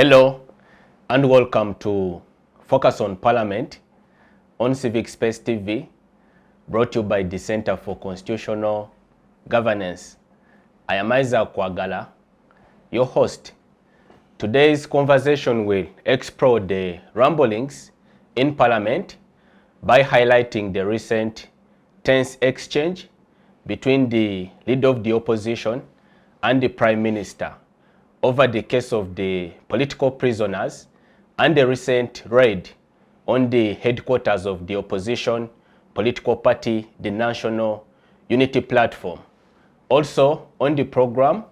Hello and welcome to Focus on Parliament on Civic Space TV, brought to you by the Center for Constitutional Governance. I am Kwagala, your host. Today's conversation will explore the rumblings in Parliament by highlighting the recent tense exchange between the leader of the opposition and the Prime Minister over the case of the political prisoners and the recent raid on the headquarters of the opposition political party, the National Unity Platform. Also on the program,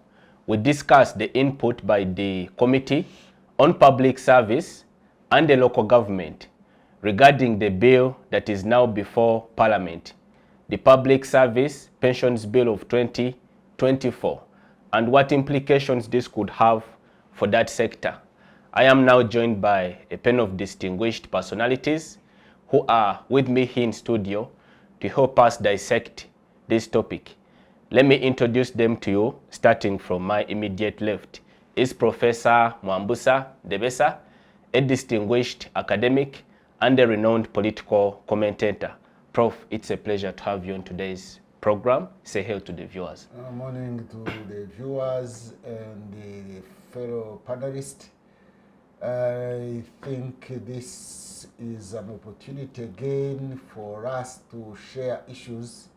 we discuss the input by the Committee on Public Service and the local government regarding the bill that is now before Parliament, the Public Service Pensions Bill of 2024, and what implications this could have for that sector. I am now joined by a panel of distinguished personalities who are with me here in studio to help us dissect this topic. Let me introduce them to you, starting from my immediate left is Professor Mwabutsya Ndebesa, a distinguished academic and a renowned political commentator. Prof, it's a pleasure to have you on today's program. Say hello to the viewers. Morning to the viewers and the fellow panelists. I think this is an opportunity again for us to share issues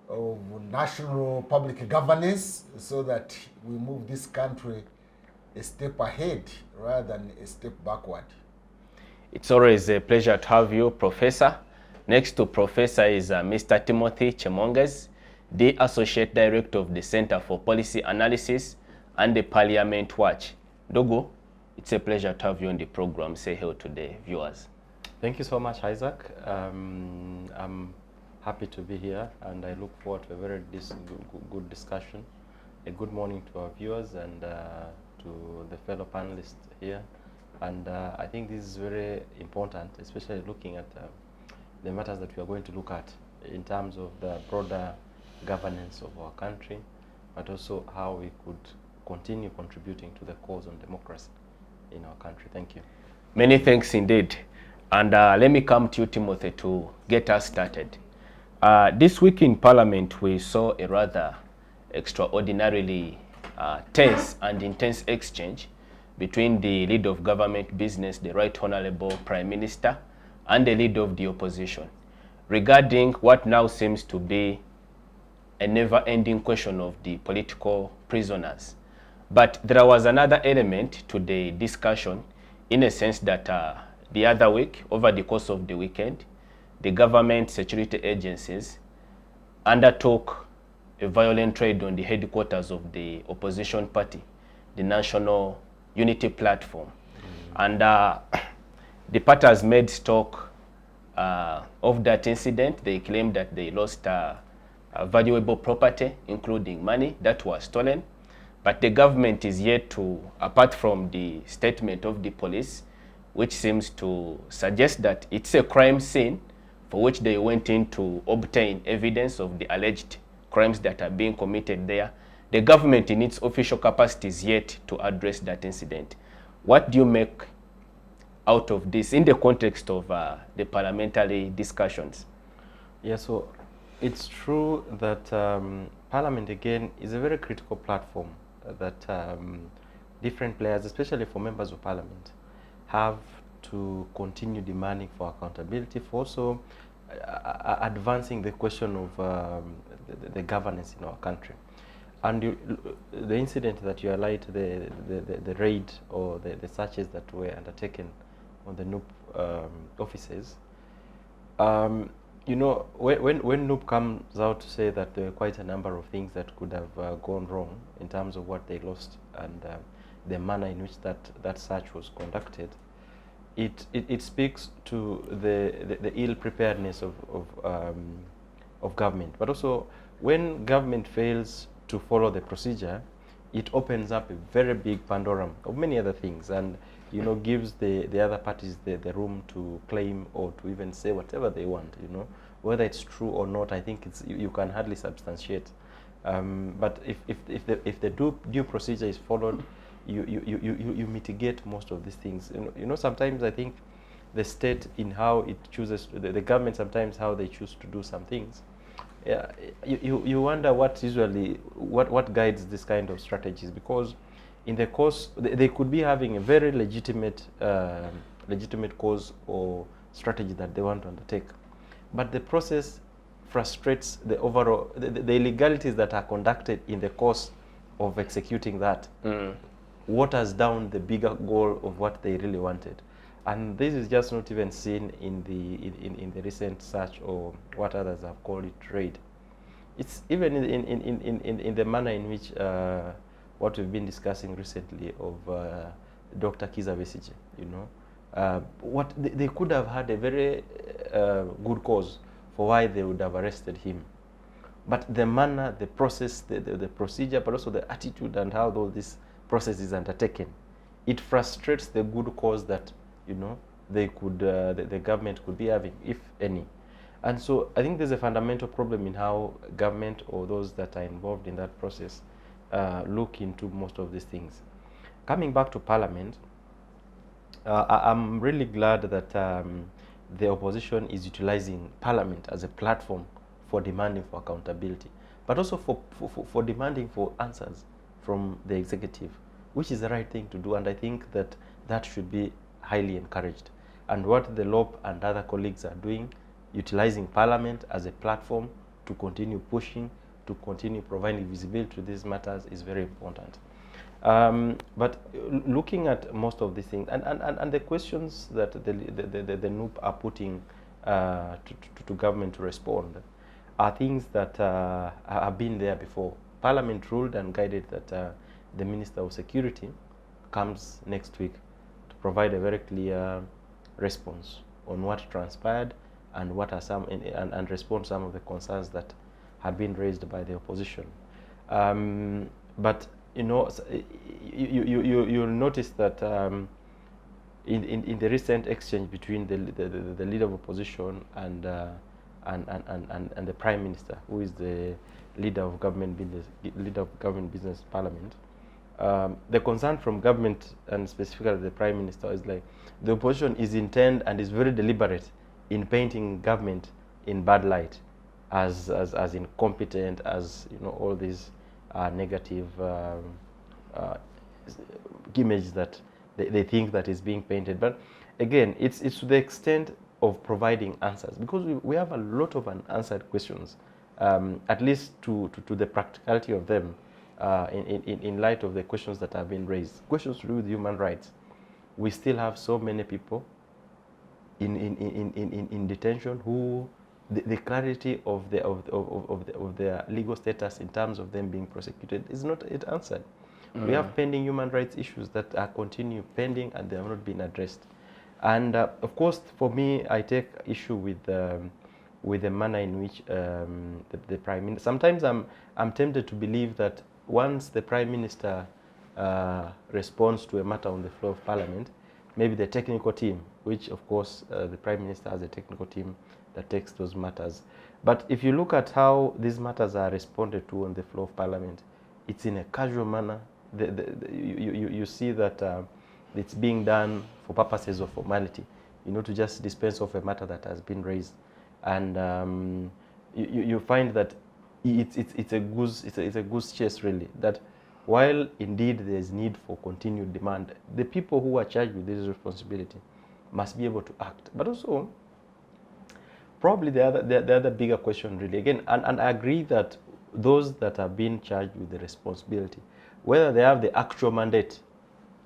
of national public governance so that we move this country a step ahead rather than a step backward. It's always a pleasure to have you, Professor. Next to Professor is Mr. Timothy Chemonges, the Associate Director of the Center for Policy Analysis and the Parliament Watch. Dogo, it's a pleasure to have you on the program. Say hello to the viewers. Thank you so much, Isaac. I'm happy to be here and I look forward to a very good discussion. A good morning to our viewers and to the fellow panelists here. And I think this is very important, especially looking at the matters that we are going to look at in terms of the broader governance of our country, but also how we could continue contributing to the cause on democracy in our country. Thank you. Many thanks indeed. And let me come to you, Timothy, to get us started. This week in Parliament, we saw a rather extraordinarily tense and intense exchange between the leader of government business, the Right Honorable Prime Minister, and the leader of the opposition regarding what now seems to be a never-ending question of the political prisoners. But there was another element to the discussion in a sense that the other week, over the course of the weekend, the government security agencies undertook a violent raid on the headquarters of the opposition party, the National Unity Platform. And the parties made stock of that incident. They claimed that they lost valuable property, including money that was stolen. But the government is yet to, apart from the statement of the police, which seems to suggest that it's a crime scene for which they went in to obtain evidence of the alleged crimes that are being committed there. The government in its official capacity is yet to address that incident. What do you make out of this in the context of the parliamentary discussions? Yeah, so it's true that Parliament, again, is a very critical platform that different players, especially for members of Parliament, have to continue demanding for accountability, for also advancing the question of the governance in our country. And the incident that you highlight, the raid or the searches that were undertaken on the NUP offices, you know, when NUP comes out to say that there are quite a number of things that could have gone wrong in terms of what they lost and the manner in which that search was conducted, it speaks to the ill preparedness of government. But also, when government fails to follow the procedure, it opens up a very big Pandorum of many other things, and you know, gives the other parties the room to claim or to even say whatever they want. You know, whether it's true or not, I think you can hardly substantiate. But if the due procedure is followed, you mitigate most of these things. You know, sometimes I think the state in how it chooses, the government sometimes how they choose to do some things. Yeah, you wonder what usually, what guides this kind of strategies, because in the course, they could be having a very legitimate cause or strategy that they want to undertake. But the process frustrates the overall, the illegalities that are conducted in the course of executing that. Waters down the bigger goal of what they really wanted. And this is just not even seen in the recent search, or what others have called it, raid. It's even in the manner in which what we've been discussing recently of Dr. Kizza Besigye, you know, what they could have had a very good cause for why they would have arrested him. But the manner, the process, the procedure, but also the attitude and how all this process is undertaken, it frustrates the good cause that, you know, they could, the government could be having, if any. And so I think there's a fundamental problem in how government or those that are involved in that process look into most of these things. Coming back to Parliament, I'm really glad that the opposition is utilizing Parliament as a platform for demanding for accountability, but also for demanding for answers from the executive, which is the right thing to do. And I think that that should be highly encouraged. And what the LOP and other colleagues are doing, utilizing Parliament as a platform to continue pushing, to continue providing visibility to these matters, is very important. But looking at most of these things, and the questions that the NUP are putting to government to respond, are things that have been there before. Parliament ruled and guided that the Minister of Security comes next week to provide a very clear response on what transpired and what are some, and respond to some of the concerns that have been raised by the opposition. But you know, you'll notice that in the recent exchange between the leader of opposition and the Prime Minister, who is the leader of government business Parliament, the concern from government, and specifically the Prime Minister, is like the opposition is intent and is very deliberate in painting government in bad light, as incompetent, as, you know, all these negative image that they think that is being painted. But again, it's to the extent of providing answers, because we have a lot of unanswered questions, at least to the practicality of them, in light of the questions that have been raised. Questions to do with human rights. We still have so many people in detention who the clarity of their legal status in terms of them being prosecuted is not yet answered. We have pending human rights issues that are continue pending and they have not been addressed. And of course, for me, I take issue with the manner in which the Prime Minister. Sometimes I'm tempted to believe that once the Prime Minister responds to a matter on the floor of Parliament, maybe the technical team, which of course the Prime Minister has a technical team that takes those matters. But if you look at how these matters are responded to on the floor of Parliament, it's in a casual manner. You see that it's being done for purposes of formality, you know, to just dispense of a matter that has been raised. And you find that it's a goose chase, really, that while indeed there is need for continued demand, the people who are charged with this responsibility must be able to act. But also, probably the other bigger question, really, again, and I agree that those that are being charged with the responsibility, whether they have the actual mandate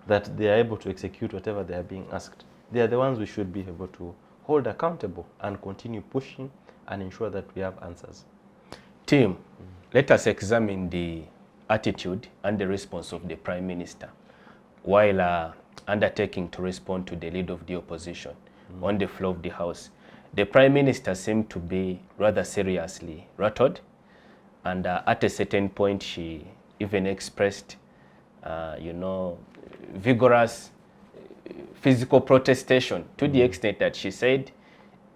that they are able to execute whatever they are being asked, they are the ones we should be able to hold accountable and continue pushing and ensure that we have answers. Team, let us examine the attitude and the response of the Prime Minister while undertaking to respond to the lead of the opposition on the floor of the House. The Prime Minister seemed to be rather seriously rattled, and at a certain point she even expressed, you know, vigorous physical protestation, to the extent that she said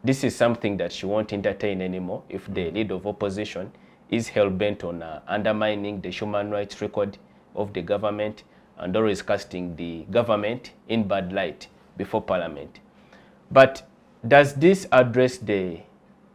this is something that she won't entertain anymore if the leader of opposition is hell-bent on undermining the human rights record of the government and always casting the government in bad light before Parliament. But does this address the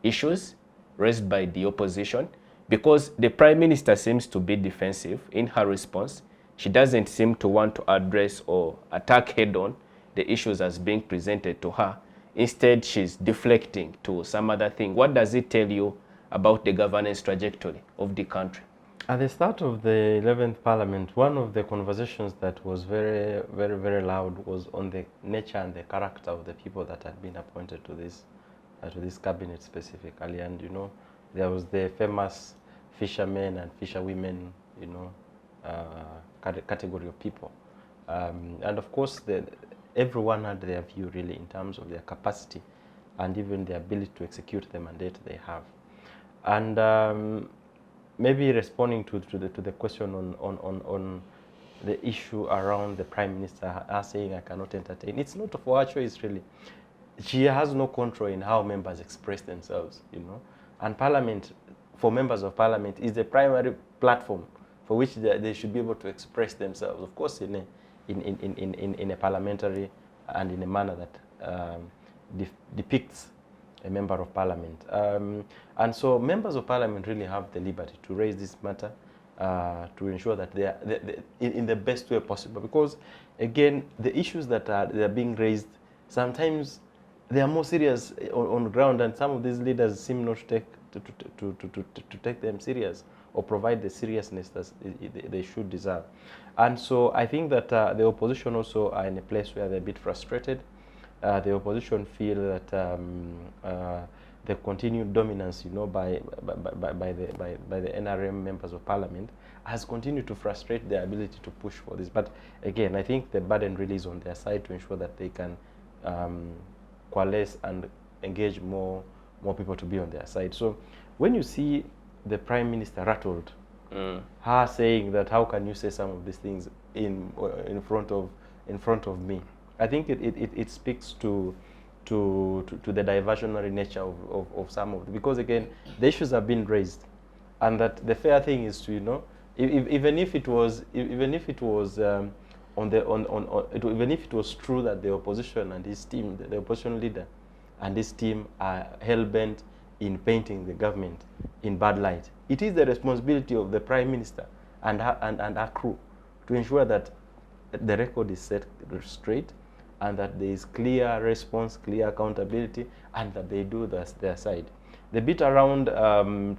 issues raised by the opposition? Because the Prime Minister seems to be defensive in her response. She doesn't seem to want to address or attack head-on the issues as being presented to her. Instead, she's deflecting to some other thing. What does it tell you about the governance trajectory of the country? At the start of the 11th Parliament, one of the conversations that was very, very, very loud was on the nature and the character of the people that had been appointed to this cabinet specifically. And you know, there was the famous fishermen and fisherwomen, you know, category of people, and of course, everyone had their view really in terms of their capacity and even the ability to execute the mandate they have. And maybe responding to the question on the issue around the Prime Minister saying I cannot entertain, it's not for her choice really. She has no control in how members express themselves, you know. And Parliament, for members of Parliament, is the primary platform for which they should be able to express themselves, of course, in a parliamentary and in a manner that depicts a member of Parliament. And so members of Parliament really have the liberty to raise this matter to ensure that they are in the best way possible. Because, again, the issues that are being raised, sometimes they are more serious on the ground, and some of these leaders seem not to take them serious or provide the seriousness that they should deserve. And so I think that the opposition also are in a place where they're a bit frustrated. The opposition feel that the continued dominance, you know, by the NRM members of Parliament has continued to frustrate their ability to push for this. But again, I think the burden really is on their side to ensure that they can coalesce and engage more people to be on their side. So when you see the Prime Minister rattled, her saying that how can you say some of these things in front of me, I think it speaks to the diversionary nature of some of them, because again the issues have been raised, and that the fair thing is to, you know, even if it was true that the opposition and his team, the opposition leader and his team are hell-bent in painting the government in bad light, it is the responsibility of the Prime Minister and her crew to ensure that the record is set straight and that there is clear response, clear accountability, and that they do their side. The bit around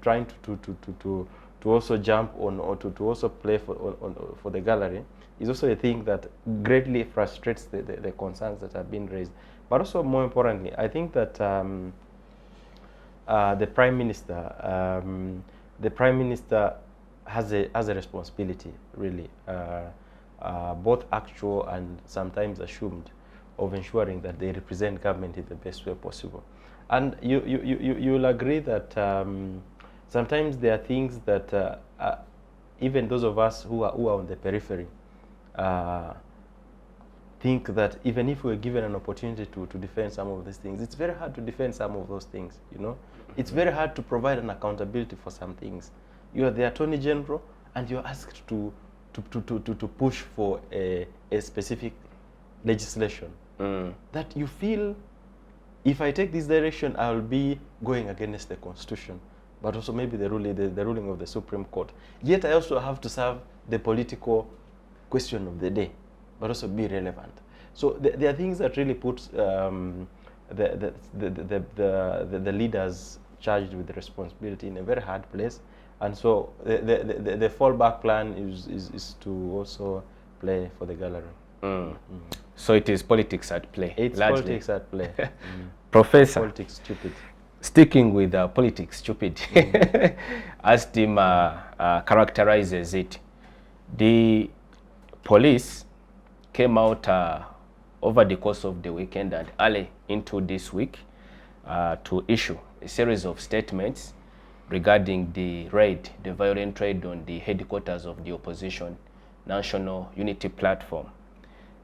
trying to also jump on or to also play for the gallery is also a thing that greatly frustrates the concerns that have been raised. But also, more importantly, I think that the Prime Minister has a responsibility, really, both actual and sometimes assumed, of ensuring that they represent government in the best way possible. And you'll agree that sometimes there are things that even those of us who are on the periphery think that even if we're given an opportunity to defend some of these things, it's very hard to defend some of those things, you know. It's very hard to provide an accountability for some things. You are the Attorney General and you're asked to push for a specific legislation that you feel, if I take this direction, I will be going against the Constitution, but also maybe the ruling of the Supreme Court. Yet I also have to serve the political question of the day, but also be relevant. So there are things that really put the leaders charged with the responsibility in a very hard place. And so the fallback plan is to also play for the gallery. So it is politics at play. It's largely politics at play. Professor, Politics stupid. Sticking with politics stupid, as Tim characterizes it, the police came out over the course of the weekend and early into this week to issue a series of statements regarding the raid, the violent raid on the headquarters of the opposition National Unity Platform.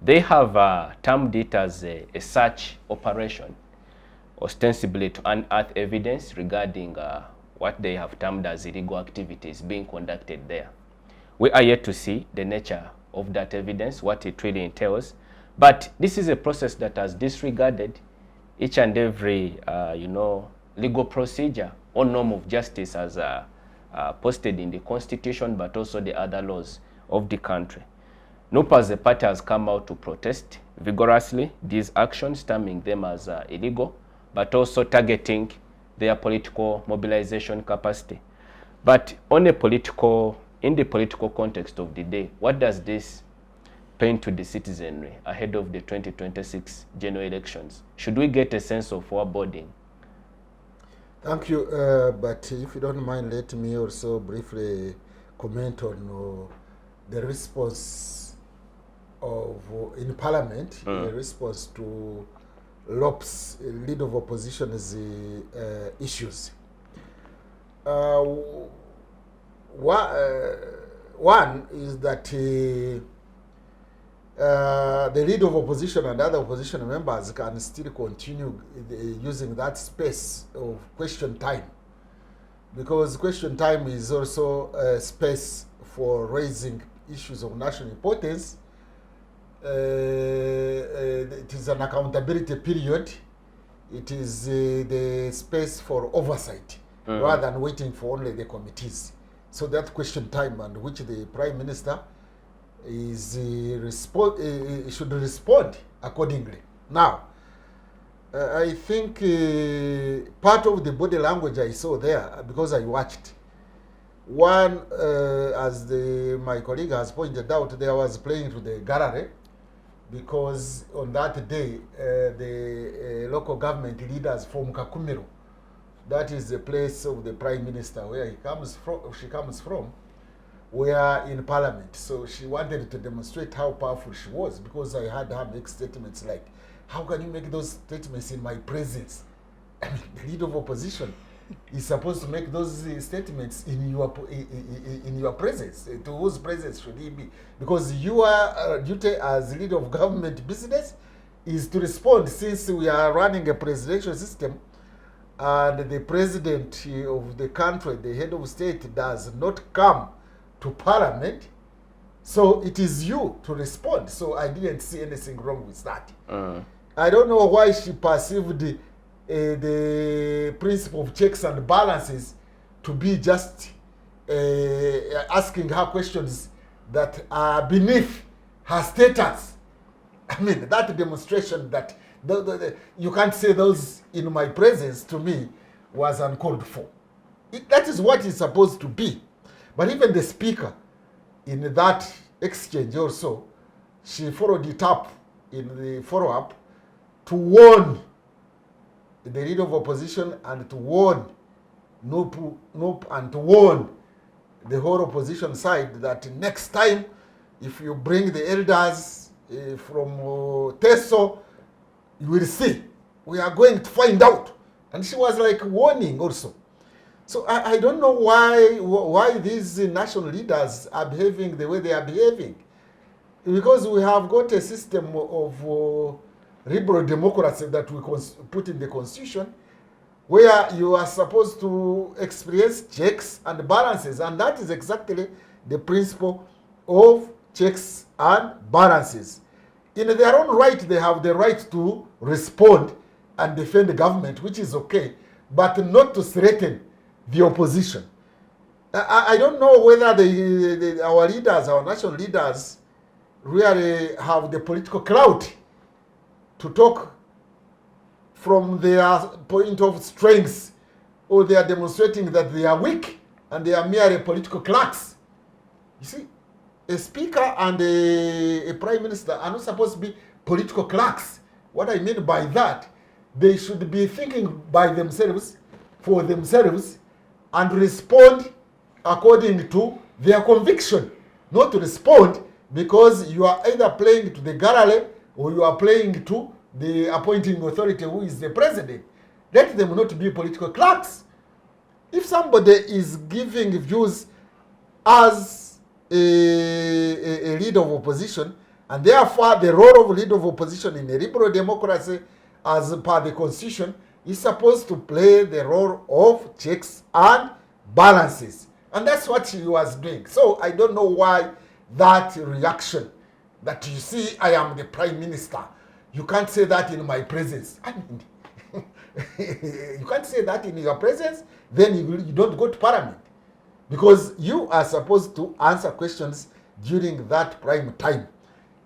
They have termed it as a search operation, ostensibly to unearth evidence regarding what they have termed as illegal activities being conducted there. We are yet to see the nature of that evidence, what it really entails. But this is a process that has disregarded each and every, legal procedure or norm of justice as posted in the Constitution, but also the other laws of the country. NUP as a party has come out to protest vigorously these actions, terming them as illegal, but also targeting their political mobilization capacity. But in the political context of the day, what does this paint to the citizenry ahead of the 2026 general elections? Should we get a sense of foreboding? Thank you, but if you don't mind, let me also briefly comment on the response of in Parliament, the response to LOP's lead of opposition's issues. One is that the lead of opposition and other opposition members can still continue using that space of question time, because question time is also a space for raising issues of national importance. It is an accountability period. It is the space for oversight rather than waiting for only the committees. So that question time, and which the Prime Minister is should respond accordingly. Now, I think part of the body language I saw there, because I watched, one, as my colleague has pointed out, there was playing to the gallery, because on that day, the local government leaders from Kakumiro, that is the place of the Prime Minister where she comes from, were in Parliament. So she wanted to demonstrate how powerful she was, because I had her make statements like, how can you make those statements in my presence? I mean, the leader of opposition is supposed to make those statements in your presence. To whose presence should he be? Because your duty as leader of government business is to respond, since we are running a presidential system and the president of the country, the head of state, does not come to Parliament, so it is you to respond. So I didn't see anything wrong with that. I don't know why she perceived the principle of checks and balances to be just asking her questions that are beneath her status. I mean, that demonstration that you can't say those in my presence, to me, was uncalled for. That is what it's supposed to be. But even the speaker, in that exchange also, she followed it up in the follow-up to warn the leader of opposition and to warn NUP and to warn the whole opposition side that next time, if you bring the elders from Teso, you will see. We are going to find out. And she was like warning also. So I don't know why these national leaders are behaving the way they are behaving. Because we have got a system of liberal democracy that we put in the Constitution, where you are supposed to experience checks and balances. And that is exactly the principle of checks and balances. In their own right, they have the right to respond and defend the government, which is okay, but not to threaten the opposition. I don't know whether our leaders, our national leaders, really have the political clout to talk from their point of strength, or they are demonstrating that they are weak and they are merely political clerks. You see, a speaker and a prime minister are not supposed to be political clerks. What I mean by that, they should be thinking by themselves, for themselves, and respond according to their conviction, not to respond because you are either playing to the gallery or you are playing to the appointing authority, who is the president. Let them not be political clerks. If somebody is giving views as a leader of opposition, and therefore the role of leader of opposition in a liberal democracy as per the Constitution is supposed to play the role of checks and balances. And that's what he was doing. So I don't know why that reaction that you see, I am the prime minister. You can't say that in my presence. I mean, you can't say that in your presence, then you don't go to parliament. Because you are supposed to answer questions during that prime time.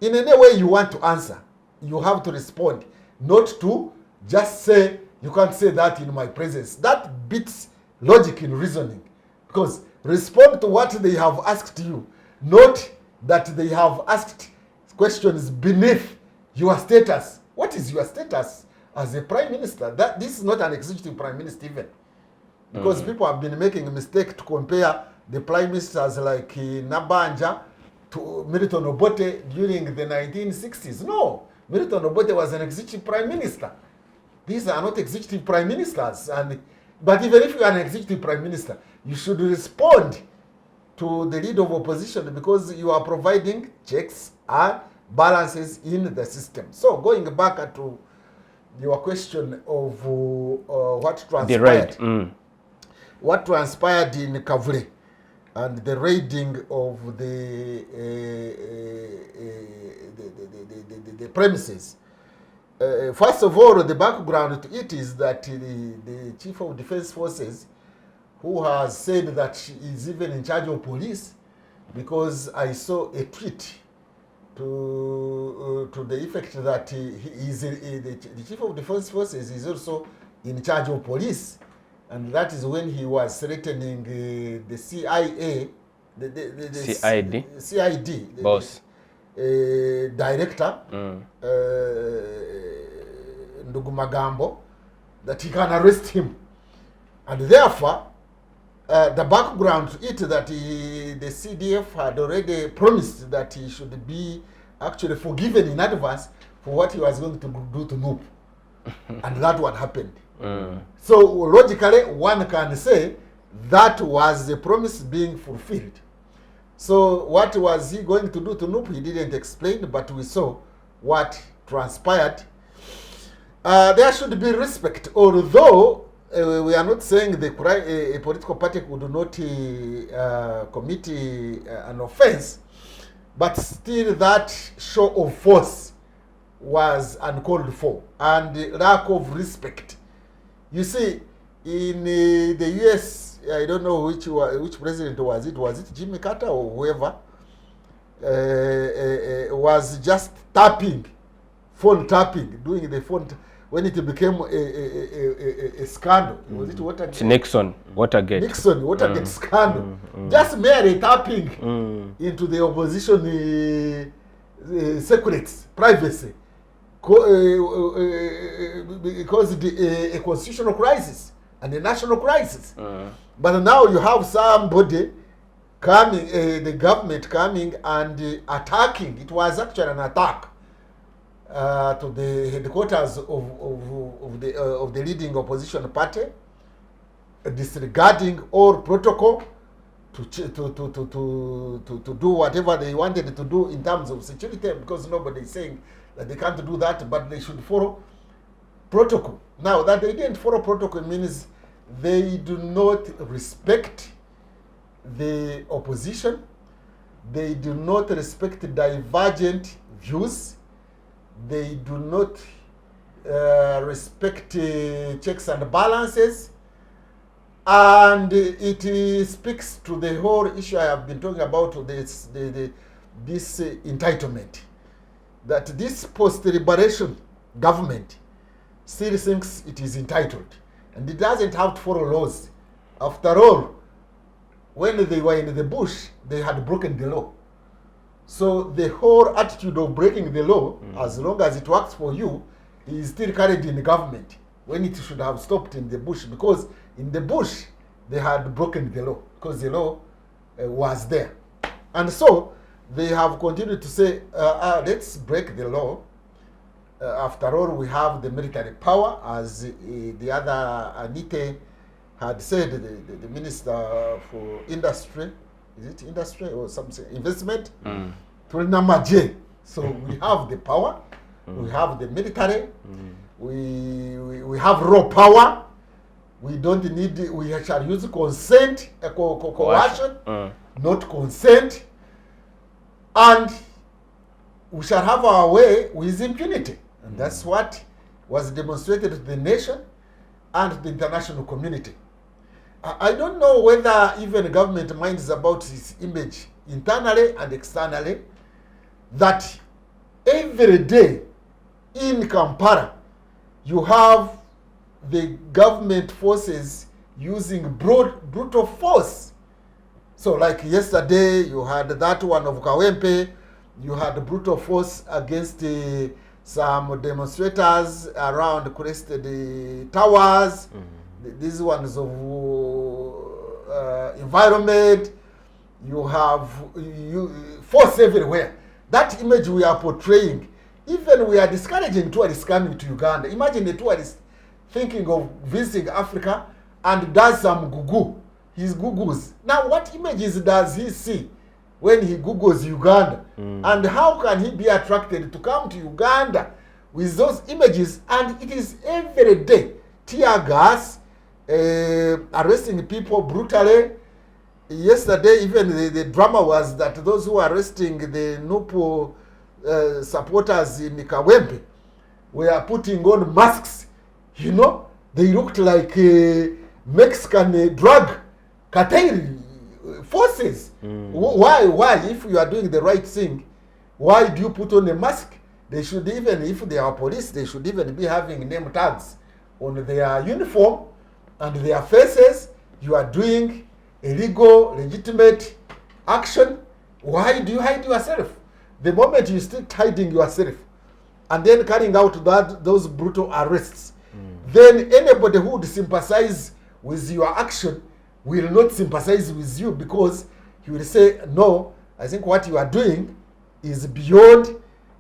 In any way you want to answer, you have to respond, not to just say, you can't say that in my presence. That beats logic in reasoning. Because respond to what they have asked you, not that they have asked questions beneath your status. What is your status as a prime minister? This is not an executive prime minister even. Because people have been making a mistake to compare the prime ministers like Nabbanja to Milton Obote during the 1960s. No, Milton Obote was an executive prime minister. These are not executive prime ministers. But even if you are an executive prime minister, you should respond to the leader of opposition because you are providing checks and balances in the system. So going back to your question of what transpired. The raid. What transpired in Kavule and the raiding of the premises. First of all, the background to it is that the Chief of Defense Forces, who has said that she is even in charge of police, because I saw a tweet to the effect that he is the Chief of Defense Forces is also in charge of police. And that is when he was threatening the CIA, the CID boss, director, Ndugumagambo, that he can arrest him. And therefore, the background to it that the CDF had already promised that he should be actually forgiven in advance for what he was going to do to Noob. And that what happened. So logically, one can say that was the promise being fulfilled. So what was he going to do to Noob? He didn't explain, but we saw what transpired. There should be respect, although we are not saying a political party could not commit an offense, but still that show of force was uncalled for and lack of respect. You see, in the US, I don't know which president was it. Was it Jimmy Carter or whoever? Was just phone tapping, doing the phone when it became a scandal. Was it Watergate? It's Nixon, Watergate scandal. Just merely tapping into the opposition secrets, privacy. Because a constitutional crisis and a national crisis. But now you have somebody coming, the government coming and attacking. It was actually an attack to the headquarters of the leading opposition party, disregarding all protocol to do whatever they wanted to do in terms of security, because nobody is saying that they can't do that, but they should follow protocol. Now, that they didn't follow protocol means they do not respect the opposition, they do not respect divergent views, they do not respect checks and balances, and it speaks to the whole issue I have been talking about, this entitlement. That this post-liberation government still thinks it is entitled. And it doesn't have to follow laws. After all, when they were in the bush, they had broken the law. So the whole attitude of breaking the law, as long as it works for you, is still carried in the government, when it should have stopped in the bush. Because in the bush, they had broken the law, because the law was there. And so, they have continued to say, let's break the law. After all, we have the military power, as the other Anite had said, the Minister for Industry, is it industry or something, investment? So we have the power, we have the military, we have raw power, we don't need, we shall use consent, coercion, not consent. And we shall have our way with impunity. And that's what was demonstrated to the nation and to the international community. I don't know whether even the government minds about its image internally and externally, that every day in Kampala you have the government forces using brutal force. So like yesterday you had that one of Kawempe, you had brutal force against some demonstrators around Crested Towers. These ones of environment. You have force everywhere. That image we are portraying, even we are discouraging tourists coming to Uganda. Imagine a tourist thinking of visiting Africa and does some Google. His Googles. Now what images does he see when he Googles Uganda? And how can he be attracted to come to Uganda with those images? And it is every day. Tear gas, arresting people brutally. Yesterday, even the drama was that those who are arresting the NUPO supporters in Kawempe were putting on masks. You know, they looked like Mexican drug cartel forces. Why? If you are doing the right thing, why do you put on a mask? They should, even if they are police, they should even be having name tags on their uniform and their faces. You are doing illegal, legitimate action. Why do you hide yourself? The moment you start hiding yourself and then carrying out those brutal arrests, then anybody who would sympathize with your action will not sympathize with you, because he will say, no, I think what you are doing is beyond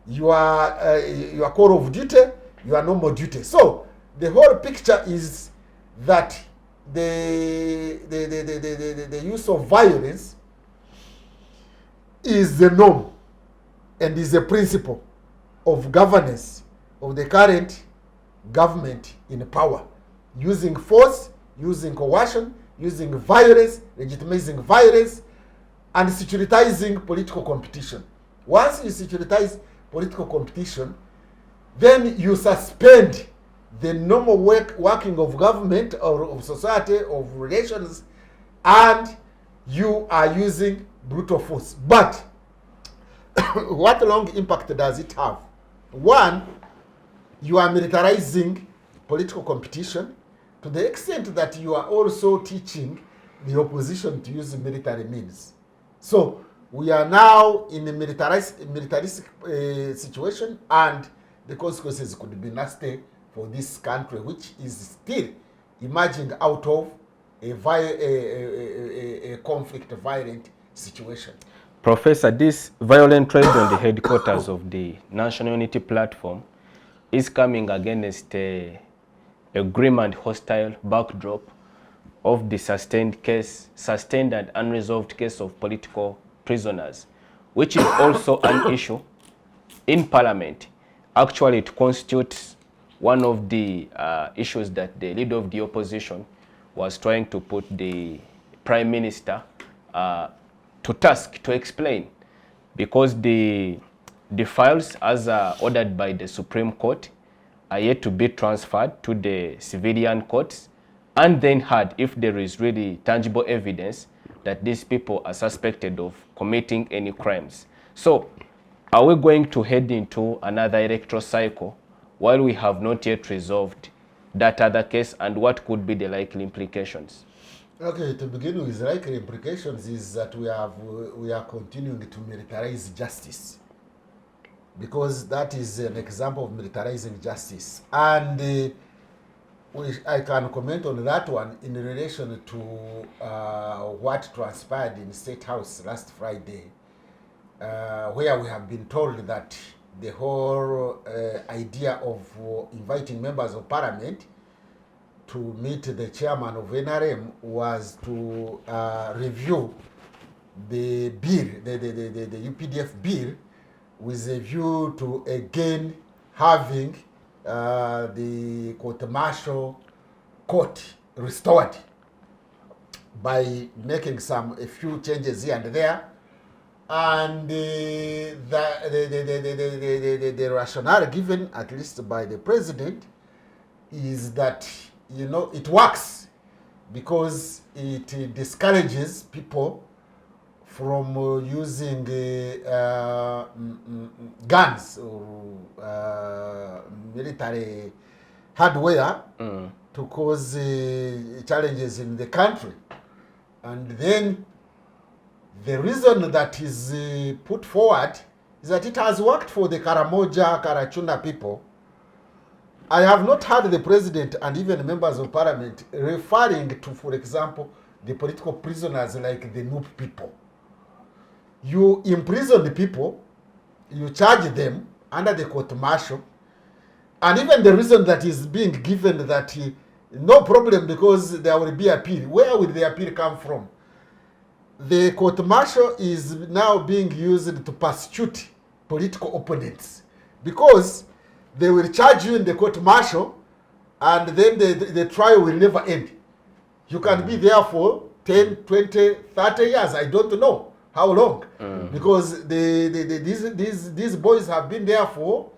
your call of duty, your normal duty. So the whole picture is that the use of violence is the norm and is the principle of governance of the current government in power. Using force, using coercion, using violence, legitimizing violence, and securitizing political competition. Once you securitize political competition, then you suspend the normal working of government or of society, of relations, and you are using brutal force. But what long impact does it have? One, you are militarizing political competition to the extent that you are also teaching the opposition to use military means. So we are now in a militaristic situation, and the consequences could be nasty for this country, which is still emerging out of a conflict, violent situation. Professor, this violent raid on the headquarters of the National Unity Platform is coming against a grim and hostile backdrop of the sustained and unresolved case of political prisoners, which is also an issue in Parliament. Actually, it constitutes one of the issues that the leader of the opposition was trying to put the Prime Minister to task to explain, because the files, as ordered by the Supreme Court, are yet to be transferred to the civilian courts and then heard if there is really tangible evidence that these people are suspected of committing any crimes. So are we going to head into another electoral cycle while we have not yet resolved that other case, and what could be the likely implications? Okay, to begin with, likely implications is that we are continuing to militarize justice, because that is an example of militarizing justice. And I can comment on that one in relation to what transpired in State House last Friday, where we have been told that the whole idea of inviting members of parliament to meet the chairman of NRM was to review the bill, the UPDF bill, with a view to again having the court-martial court restored by making a few changes here and there, And the rationale given, at least by the president, is that, you know, it works because it discourages people from using guns or military hardware to cause challenges in the country. And then the reason that is put forward is that it has worked for the Karamoja, Karachunda people. I have not heard the president and even members of parliament referring to, for example, the political prisoners like the Nup people. You imprison the people, you charge them under the court martial, and even the reason that is being given that no problem because there will be appeal. Where will the appeal come from? The court martial is now being used to persecute political opponents because they will charge you in the court martial and then the trial will never end. You can be there for 10, 20, 30 years. I don't know how long. Because these boys have been there for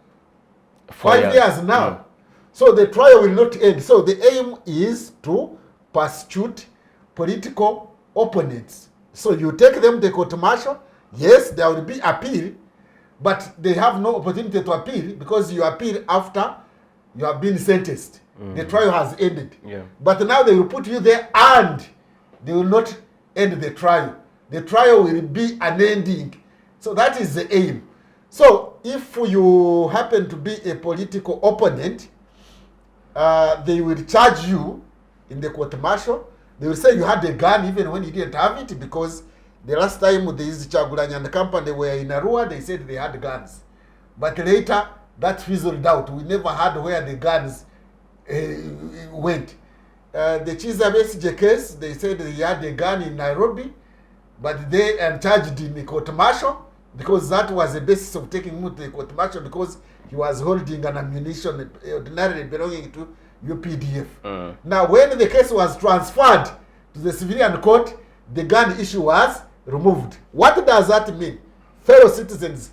5 years now. So the trial will not end. So the aim is to persecute political opponents. So you take them to court martial. Yes, there will be appeal, but they have no opportunity to appeal because you appeal after you have been sentenced. The trial has ended. But now they will put you there and they will not end the trial. The trial will be unending. So that is the aim. So if you happen to be a political opponent, they will charge you in the court martial. They will say you had a gun even when you didn't have it, because the last time these Kyagulanyi and the company were in Arua, they said they had guns. But later, that fizzled out. We never had where the guns went. The Chiza Besigye case, they said he had a gun in Nairobi, but they charged him in court martial because that was the basis of taking him to the court martial, because he was holding an ammunition ordinarily belonging to UPDF. Now, when the case was transferred to the civilian court, the gun issue was removed. What does that mean, fellow citizens,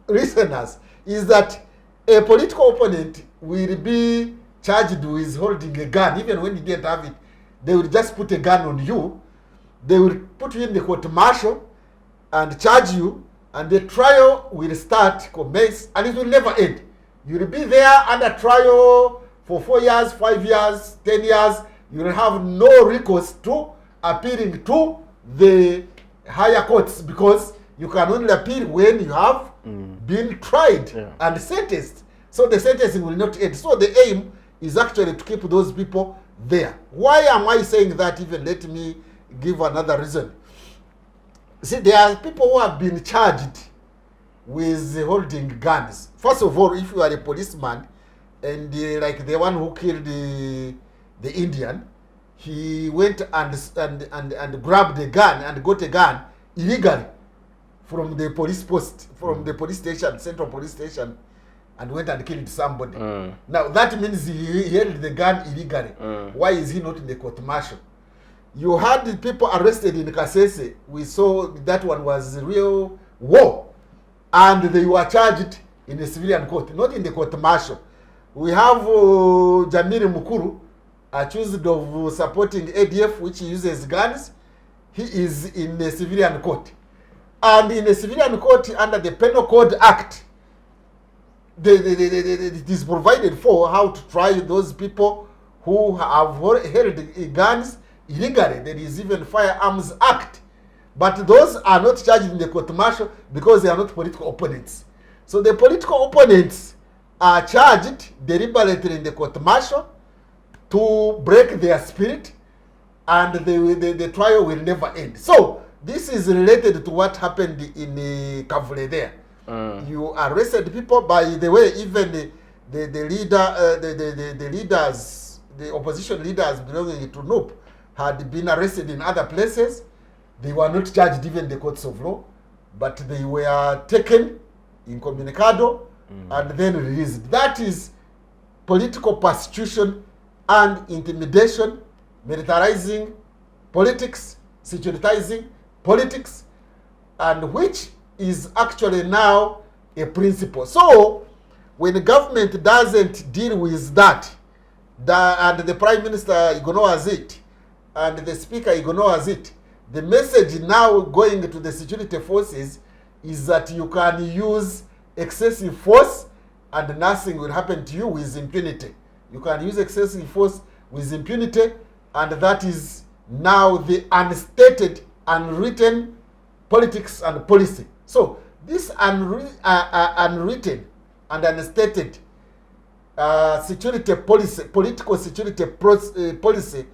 listeners? Is that a political opponent will be charged with holding a gun even when you didn't have it. They will just put a gun on you. They will put you in the court martial and charge you, and the trial will start, commence, and it will never end. You will be there under trial for 4 years, 5 years, 10 years. You will have no recourse to appealing to the higher courts, because you can only appeal when you have been tried and sentenced. So the sentencing will not end. So the aim is actually to keep those people there. Why am I saying that? Even let me give another reason. See, there are people who have been charged with holding guns. First of all, if you are a policeman and like the one who killed the Indian, he went and grabbed a gun and got a gun illegally from the police post, from the police station, central police station, and went and killed somebody. Now that means he held the gun illegally. Why is he not in the court martial? You had people arrested in Kasese. We saw that one was real war, and they were charged in the civilian court, not in the court martial. We have Jamiri Mukuru, accused of supporting ADF, which uses guns. He is in the civilian court. And in the civilian court, under the Penal Code Act, it is provided for how to try those people who have held guns illegally. There is even Firearms Act. But those are not charged in the court martial because they are not political opponents. So the political opponents are charged deliberately in the court martial to break their spirit, and the trial will never end. So this is related to what happened in Kavule there. You arrested people. By the way, even the leaders, the opposition leaders belonging to NUP, had been arrested in other places. They were not charged even in the courts of law, but they were taken incommunicado and then released. That is political persecution and intimidation, militarizing politics, securitizing politics, and which is actually now a principle. So when the government doesn't deal with that, and the Prime Minister ignores it, and the Speaker ignores it, the message now going to the security forces is that you can use excessive force and nothing will happen to you with impunity. You can use excessive force with impunity, and that is now the unstated, unwritten politics and policy. So this unwritten and unstated security policy, political security policy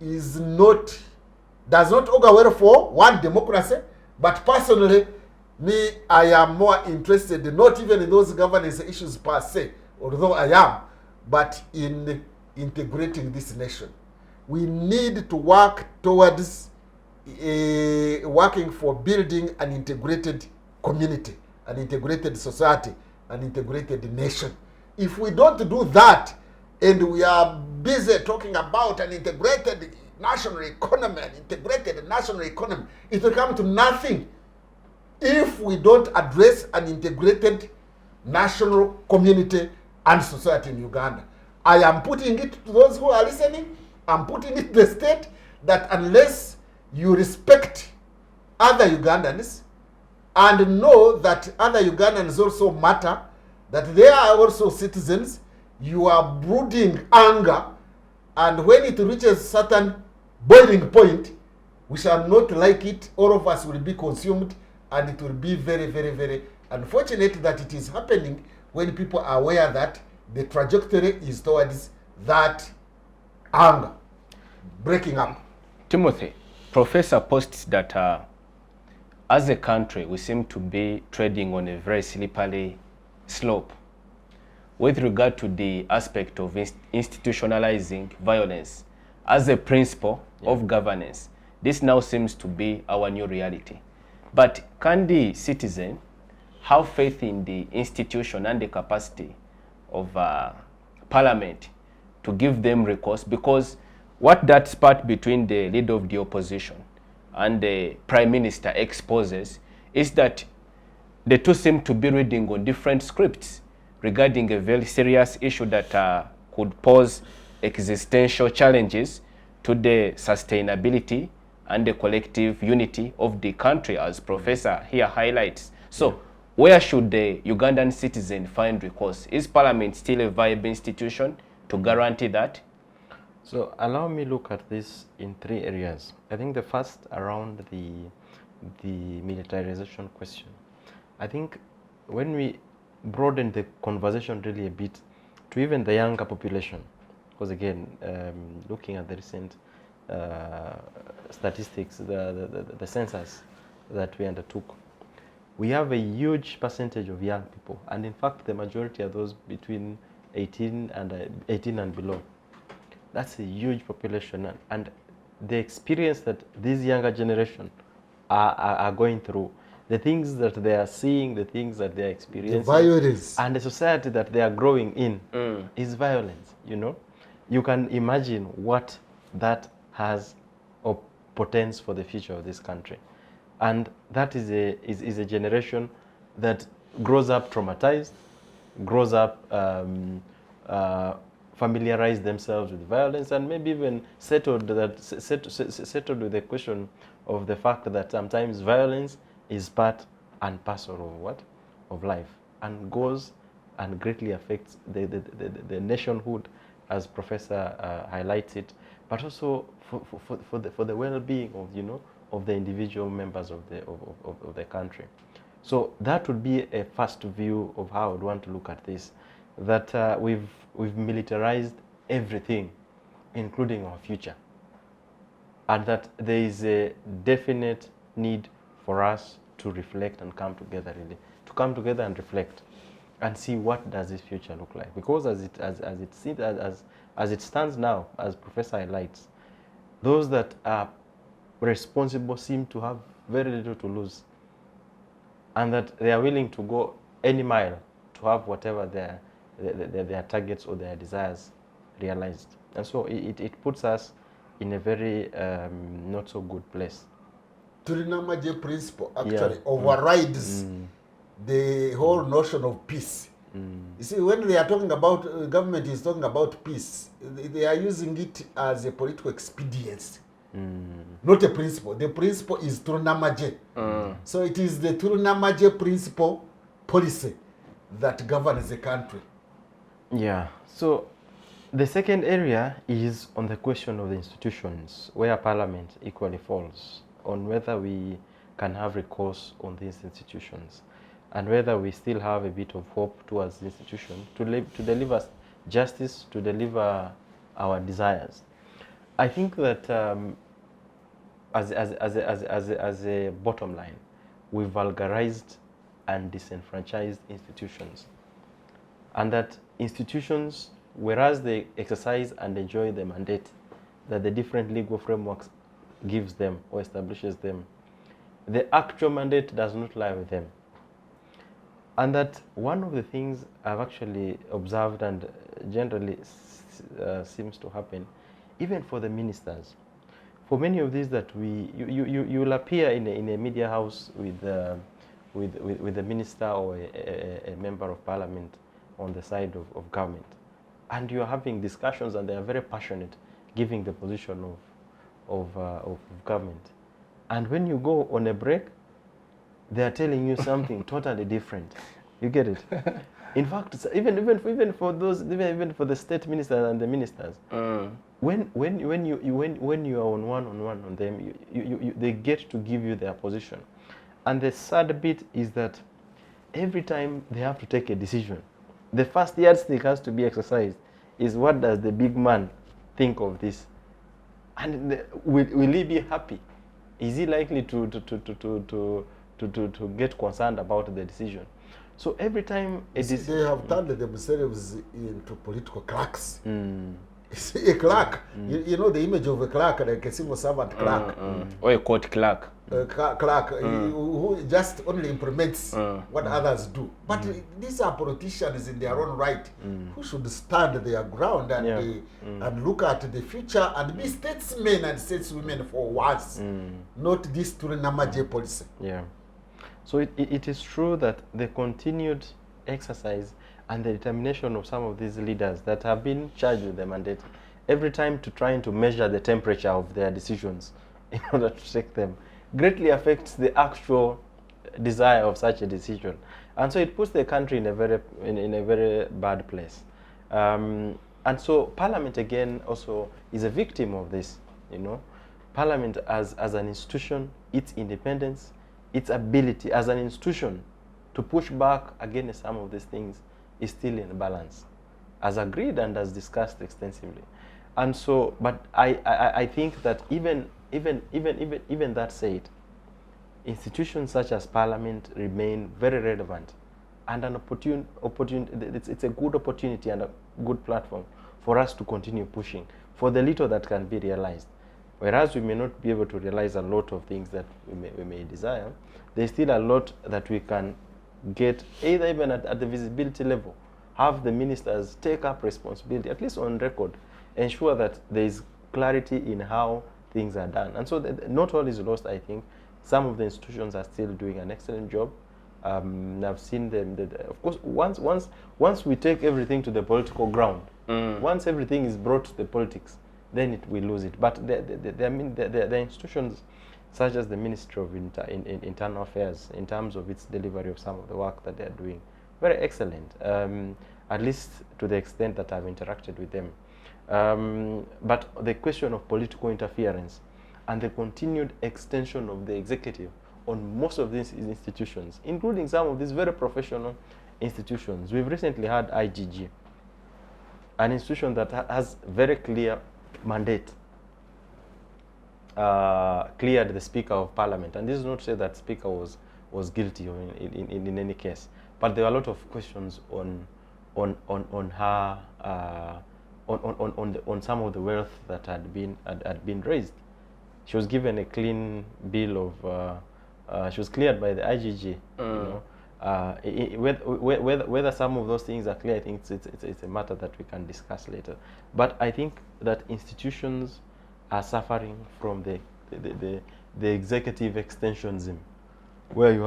is not, does not augur well for one, democracy, but personally, me, I am more interested not even in those governance issues per se, although I am, but in integrating this nation. We need to work towards working for building an integrated community, an integrated society, an integrated nation. If we don't do that, and we are busy talking about an integrated national economy, it will come to nothing if we don't address an integrated national community and society in Uganda. I am putting it to those who are listening, I'm putting it to the state, that unless you respect other Ugandans and know that other Ugandans also matter, that they are also citizens, you are brooding anger, and when it reaches certain boiling point, we shall not like it, all of us will be consumed, and it will be very, very, very unfortunate that it is happening when people are aware that the trajectory is towards that anger, breaking up. Timothy, Professor posts that as a country, we seem to be treading on a very slippery slope with regard to the aspect of institutionalizing violence as a principle of governance. This now seems to be our new reality. But can the citizen have faith in the institution and the capacity of Parliament to give them recourse? Because what that spat between the leader of the opposition and the Prime Minister exposes is that the two seem to be reading on different scripts regarding a very serious issue that could pose existential challenges to the sustainability and the collective unity of the country, as Professor here highlights. So where should the Ugandan citizen find recourse? Is Parliament still a viable institution to guarantee that? So allow me look at this in three areas. I think the first around the militarization question. I think when we broaden the conversation really a bit to even the younger population, because again, looking at the recent statistics, the census that we undertook, we have a huge percentage of young people, and in fact the majority are those between 18 and below. That's a huge population, and the experience that this younger generation are going through, the things that they are seeing, the things that they are experiencing, the violence, and the society that they are growing in is violence. You know, you can imagine what that has or portends for the future of this country, and that is a generation that grows up traumatized, grows up familiarize themselves with violence, and maybe even settled with the question of the fact that sometimes violence is part and parcel of what? Of life, and goes and greatly affects the nationhood, as Professor highlights it, but also for the well-being of, you know, of the individual members of the country. So that would be a first view of how I would want to look at this, that we've militarized everything, including our future, and that there is a definite need for us to reflect and come together, really, to come together and reflect and see what does this future look like. Because as it stands now, as Professor highlights, those that are responsible seem to have very little to lose, and that they are willing to go any mile to have whatever their targets or their desires realized. And so it puts us in a very not so good place. Turinamaje principle actually overrides the whole notion of peace. You see, when they are talking about, government is talking about peace, they are using it as a political expediency, not a principle. The principle is Turinamaje. So it is the Turinamaje principle policy that governs the country. Yeah. So the second area is on the question of the institutions, where Parliament equally falls, on whether we can have recourse on these institutions, and whether we still have a bit of hope towards the institution to deliver justice, to deliver our desires. I think that as a bottom line, we vulgarized and disenfranchised institutions, and that institutions, whereas they exercise and enjoy the mandate that the different legal frameworks gives them or establishes them, the actual mandate does not lie with them. And that one of the things I've actually observed and generally seems to happen, even for the ministers, for many of these that you will appear in a media house with the minister or a member of parliament on the side of government, and you are having discussions and they are very passionate, giving the position of government. And when you go on a break, they are telling you something totally different. You get it? In fact, even for those, even for the state ministers and the ministers, when you are on one on them, they get to give you their position. And the sad bit is that every time they have to take a decision, the first yardstick has to be exercised is, what does the big man think of this? And will he be happy? Is he likely to get concerned about the decision? So every time they have turned themselves into political clerks. A clerk, you know the image of a clerk, like a civil servant clerk, or a court clerk. Clerk who just only implements what others do. But these are politicians in their own right who should stand their ground and and look at the future and be statesmen and stateswomen for once, not this Turinamaje policy. Yeah. So it is true that the continued exercise and the determination of some of these leaders that have been charged with the mandate, every time to trying to measure the temperature of their decisions in order to take them, greatly affects the actual desire of such a decision. And so it puts the country in a very bad place. And so Parliament again also is a victim of this. You know, Parliament as an institution, its independence, its ability as an institution to push back against some of these things is still in balance, as agreed and as discussed extensively. And so, but I think that even that said, institutions such as Parliament remain very relevant and an it's a good opportunity and a good platform for us to continue pushing for the little that can be realized. Whereas we may not be able to realize a lot of things that we may desire, there's still a lot that we can get, either even at the visibility level, have the ministers take up responsibility, at least on record, ensure that there is clarity in how things are done. And so not all is lost, I think. Some of the institutions are still doing an excellent job. I've seen them, of course, once we take everything to the political ground, once everything is brought to the politics, then we lose it. But the institutions such as the Ministry of Internal Affairs, in terms of its delivery of some of the work that they are doing, very excellent, at least to the extent that I've interacted with them. But the question of political interference and the continued extension of the executive on most of these institutions, including some of these very professional institutions. We've recently had IGG, an institution that has very clear mandate, cleared the Speaker of Parliament. And this is not to say that Speaker was guilty in any case, but there were a lot of questions on her, on some of the wealth that had been raised. She was given a clean bill of, she was cleared by the IGG. You know, whether some of those things are clear, I think it's a matter that we can discuss later. But I think that institutions are suffering from the executive extensionism, where you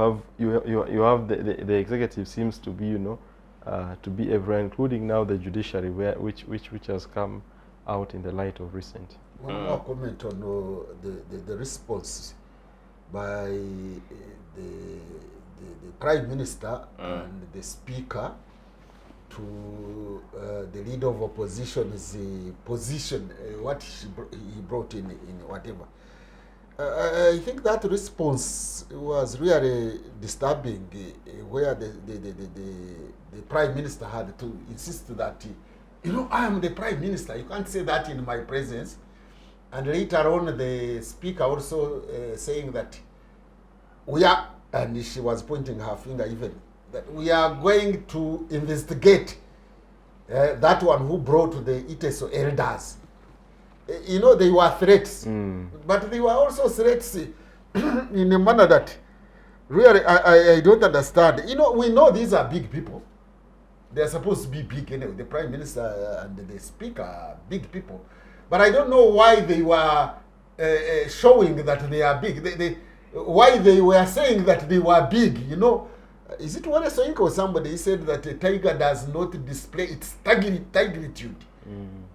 have the executive seems to be, to be everywhere, including now the judiciary, which has come out in the light of recent. One more comment on the response by the Prime Minister and the Speaker to the leader of opposition's position, what he brought in whatever. I think that response was really disturbing, where the Prime Minister had to insist that, I am the Prime Minister, you can't say that in my presence. And later on, the Speaker also saying that we are, and she was pointing her finger even, that we are going to investigate that one who brought the Iteso elders. They were threats, but they were also threats in a manner that really I don't understand. We know these are big people. They are supposed to be big anyway. The Prime Minister and the Speaker are big people. But I don't know why they were showing that they are big. Why they were saying that they were big, Is it Wale Soyinka or somebody said that a tiger does not display its tigritude?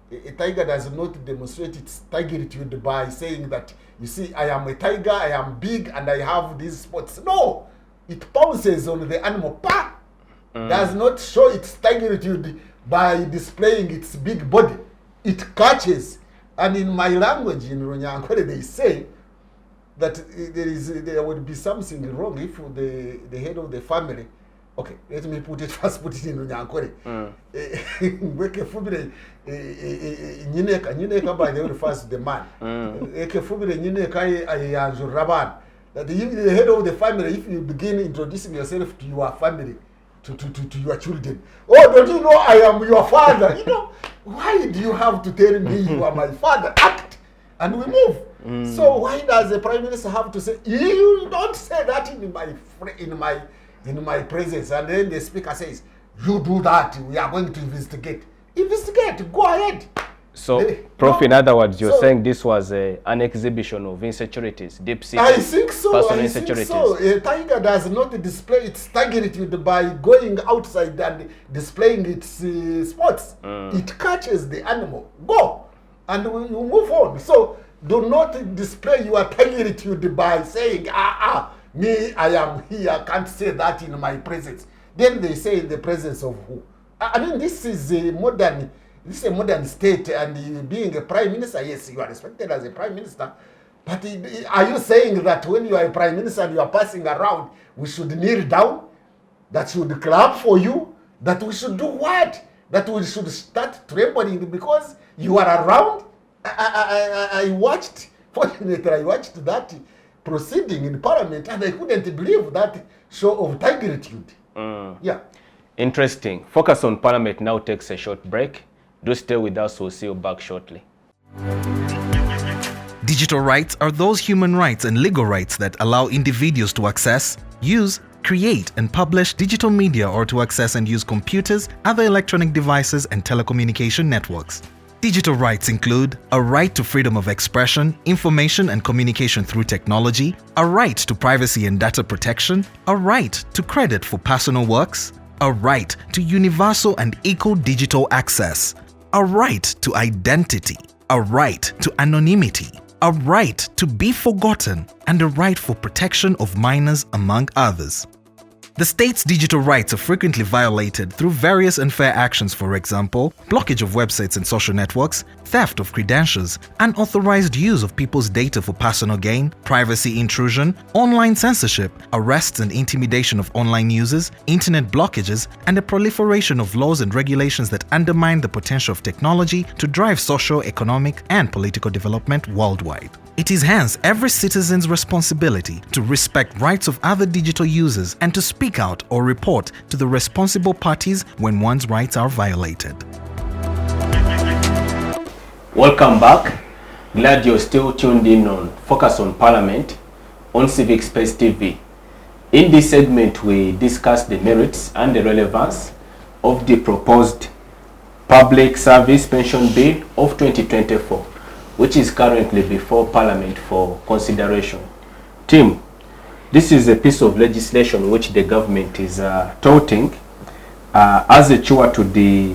A tiger does not demonstrate its tigritude by saying that, you see, I am a tiger, I am big, and I have these spots. No! It pounces on the animal. Does not show its tigritude by displaying its big body. It catches. And in my language, in Runyankore, they say that there would be something wrong if the head of the family, okay, let me put it in Runyankore. Nyineka by the way refers to the man. That the head of the family, if you begin introducing yourself to your family, to your children, oh, don't you know I am your father? Why do you have to tell me you are my father? Act, and we move. So why does the Prime Minister have to say, you don't say that in my presence? And then the Speaker says, you do that, we are going to investigate. Investigate, go ahead. So, Prof, in other words, you're saying this was an exhibition of insecurities, deep-seated personal insecurities. I think so. A tiger does not display its tigritude by going outside and displaying its spots. It catches the animal. Go! And you move on. So, do not display your tigritude by saying, me, I am here, can't say that in my presence. Then they say in the presence of who? I mean, this is a modern state, and being a Prime Minister, yes, you are respected as a Prime Minister, but are you saying that when you are a Prime Minister and you are passing around, we should kneel down, that should clap for you, that we should do what? That we should start trembling because you are around? I watched that proceeding in Parliament, and I couldn't believe that show of tigritude. Yeah. Interesting. Focus on Parliament now takes a short break. Do stay with us, we'll see you back shortly. Digital rights are those human rights and legal rights that allow individuals to access, use, create and publish digital media or to access and use computers, other electronic devices and telecommunication networks. Digital rights include a right to freedom of expression, information and communication through technology, a right to privacy and data protection, a right to credit for personal works, a right to universal and equal digital access, a right to identity, a right to anonymity, a right to be forgotten, and a right for protection of minors, among others. The state's digital rights are frequently violated through various unfair actions, for example, blockage of websites and social networks, theft of credentials, unauthorized use of people's data for personal gain, privacy intrusion, online censorship, arrests and intimidation of online users, internet blockages, and the proliferation of laws and regulations that undermine the potential of technology to drive social, economic, and political development worldwide. It is hence every citizen's responsibility to respect rights of other digital users and to speak out or report to the responsible parties when one's rights are violated. Welcome back. Glad you're still tuned in on Focus on Parliament on Civic Space TV. In this segment, we discuss the merits and the relevance of the proposed Public Service Pension Bill of 2024, which is currently before Parliament for consideration. Tim, this is a piece of legislation which the government is touting as a cure to the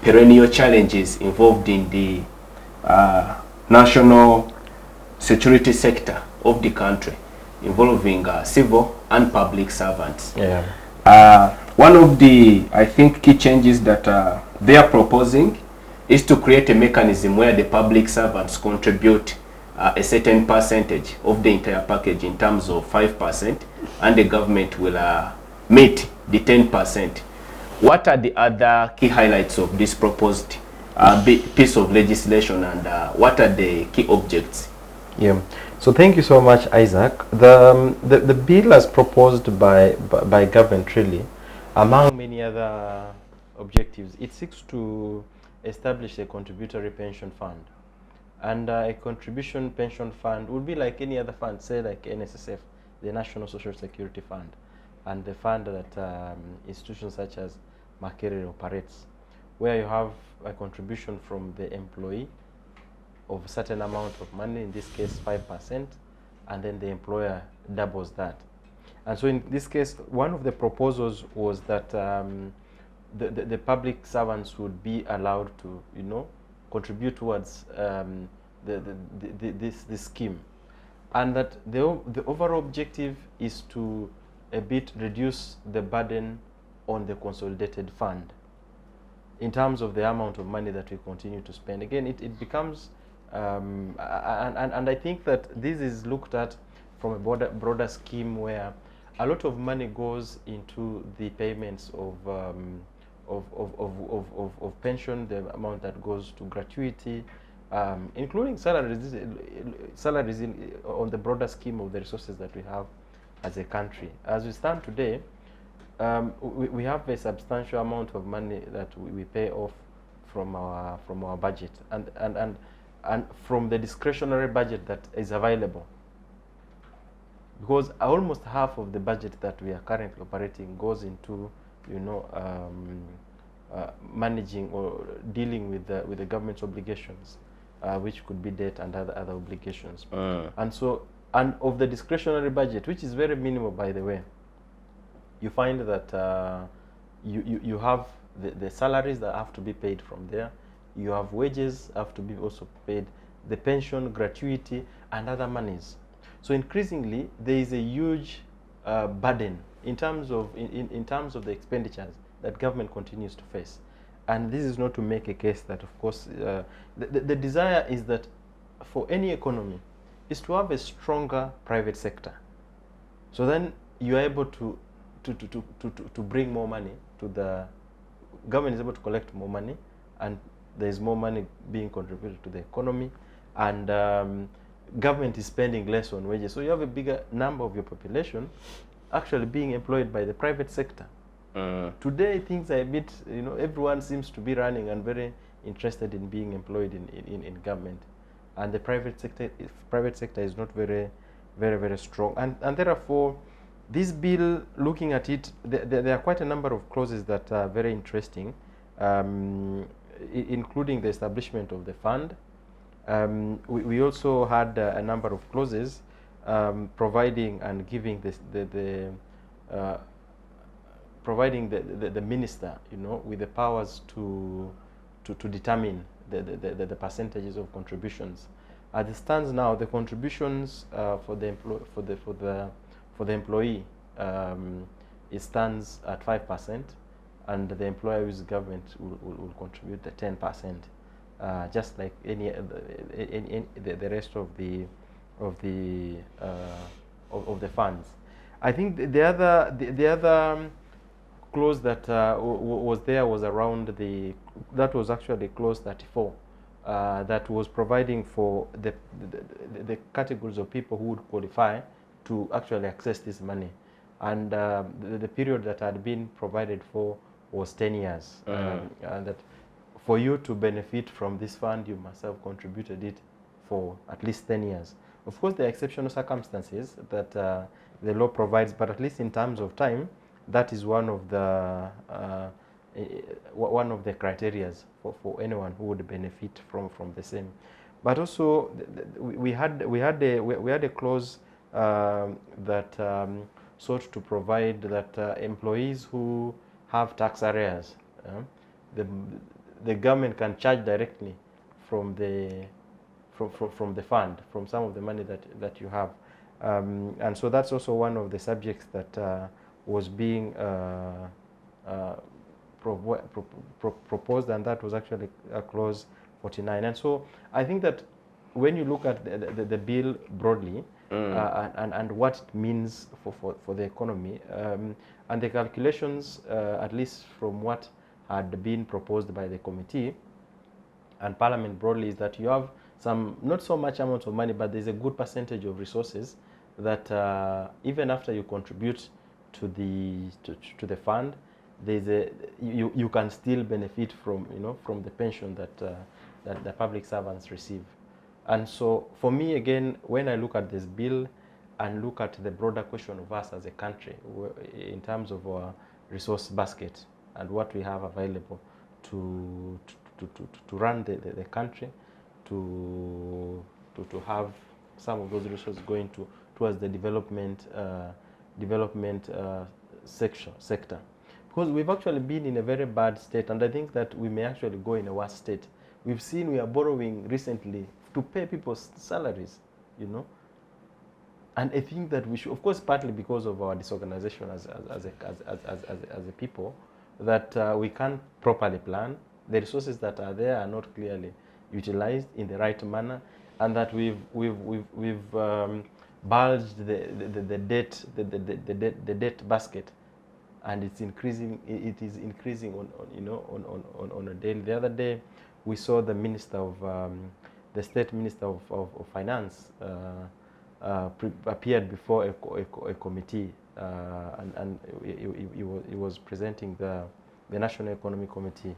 perennial challenges involved in the national security sector of the country, involving civil and public servants. Yeah. One of the, I think, key changes that they are proposing is to create a mechanism where the public servants contribute a certain percentage of the entire package in terms of 5%, and the government will meet the 10%. What are the other key highlights of this proposed piece of legislation, and what are the key objects? Yeah. So thank you so much, Isaac. The bill as proposed by government, really, among many other objectives, it seeks to establish a contributory pension fund. And a contribution pension fund would be like any other fund, say like NSSF, the National Social Security Fund, and the fund that institutions such as Makerere operates, where you have a contribution from the employee of a certain amount of money, in this case 5%, and then the employer doubles that. And so in this case, one of the proposals was that the public servants would be allowed to, you know, contribute towards this scheme, and that the overall objective is to a bit reduce the burden on the consolidated fund in terms of the amount of money that we continue to spend. Again, it becomes and I think that this is looked at from a broader scheme where a lot of money goes into the payments of pension, the amount that goes to gratuity, including salaries on the broader scheme of the resources that we have as a country. As we stand today, we have a substantial amount of money that we pay off from our budget, and from the discretionary budget that is available, because almost half of the budget that we are currently operating goes into, you know, managing or dealing with the government's obligations, which could be debt and other obligations. And so, and of the discretionary budget, which is very minimal, by the way, you find that you have the salaries that have to be paid from there. You have wages have to be also paid, the pension, gratuity, and other monies. So increasingly, there is a huge burden in terms of the expenditures that government continues to face. And this is not to make a case that, of course, the desire is that for any economy is to have a stronger private sector. So then you are able to bring more money to the government, is able to collect more money, and there is more money being contributed to the economy, and government is spending less on wages. So you have a bigger number of your population actually being employed by the private sector. Today things are a bit, you know, everyone seems to be running and very interested in being employed in government, and the private sector is not very strong, and therefore this bill, looking at it, there are quite a number of clauses that are very interesting, including the establishment of the fund. We also had a number of clauses providing and giving providing the minister, you know, with the powers to determine the percentages of contributions. As it stands now, the contributions for the employee, it stands at 5%, and the employer who is government will contribute the 10%, just like the rest of the funds. I think the other clause that was there was around that was actually clause 34, that was providing for the categories of people who would qualify to actually access this money, and the period that had been provided for was 10 years, and that for you to benefit from this fund, you must have contributed it for at least 10 years. Of course, there are exceptional circumstances that the law provides, but at least in terms of time, that is one of the criteria for anyone who would benefit from the same. But also, we had a clause that sought to provide that employees who have tax arrears, the government can charge directly from the fund, from some of the money that you have, and so that's also one of the subjects that was being proposed, and that was actually clause 49. And so I think that when you look at the bill broadly, and what it means for the economy, and the calculations, at least from what had been proposed by the committee and Parliament broadly, is that you have some, not so much amounts of money, but there's a good percentage of resources that even after you contribute to the fund, there's you can still benefit from, from the pension that the public servants receive. And so for me, again, when I look at this bill and look at the broader question of us as a country in terms of our resource basket and what we have available to run the country, to have some of those resources going towards the development sector, because we've actually been in a very bad state, and I think that we may actually go in a worse state. We've seen we are borrowing recently to pay people's salaries, and I think that we should, of course, partly because of our disorganization as a people, that we can't properly plan. The resources that are there are not clearly utilized in the right manner, and that we've bulged the debt basket, and it's increasing. It is increasing on a daily. The other day, we saw the minister of the state minister of finance appeared before a committee, and he was presenting the National Economic Committee,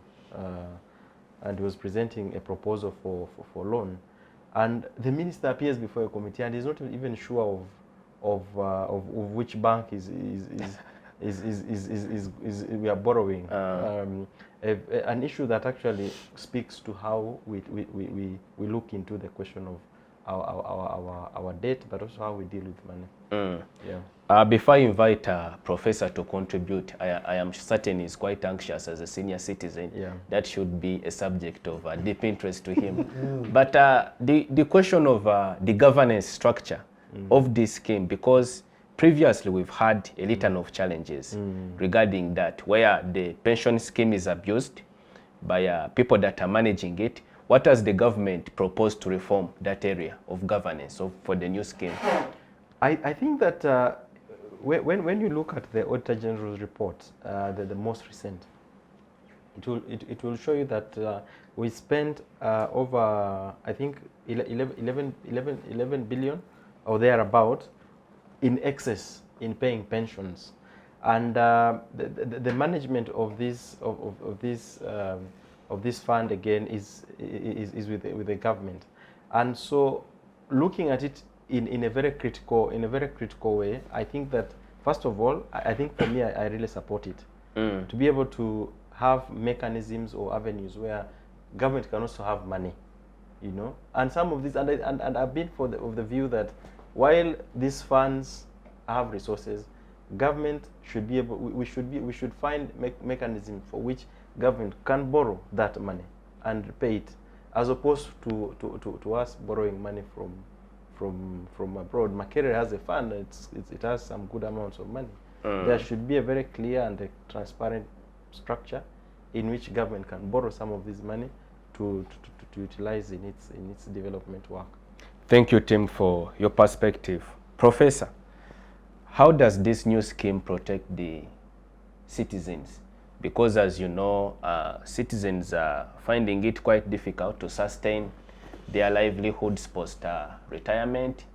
and he was presenting a proposal for loan. And the minister appears before a committee and is not even sure of which bank is we are borrowing. An issue that actually speaks to how we look into the question of our debt, but also how we deal with money. Yeah. Before I invite Professor to contribute, I am certain he's quite anxious as a senior citizen. Yeah. That should be a subject of deep interest to him. But the question of the governance structure of this scheme, because previously we've had a litany of challenges regarding that, where the pension scheme is abused by people that are managing it. What has the government proposed to reform that area of governance for the new scheme? I think that when you look at the Auditor General's report, the most recent, it will show you that we spent over, I think, 11 billion or thereabout in excess in paying pensions, and the management of this fund again is with the government, and so looking at it in a very critical way, I think that first of all, I think for me, I really support it, to be able to have mechanisms or avenues where government can also have money, and some of these, and I've been of the view that while these funds have resources, government should be able, we should find mechanisms for which government can borrow that money and pay it, as opposed to us borrowing money from abroad. Makerere has a fund; it has some good amounts of money. There should be a very clear and a transparent structure in which government can borrow some of this money to utilize in its development work. Thank you, Tim, for your perspective. Professor, how does this new scheme protect the citizens? Because, as you know, citizens are finding it quite difficult to sustain their livelihoods post-retirement.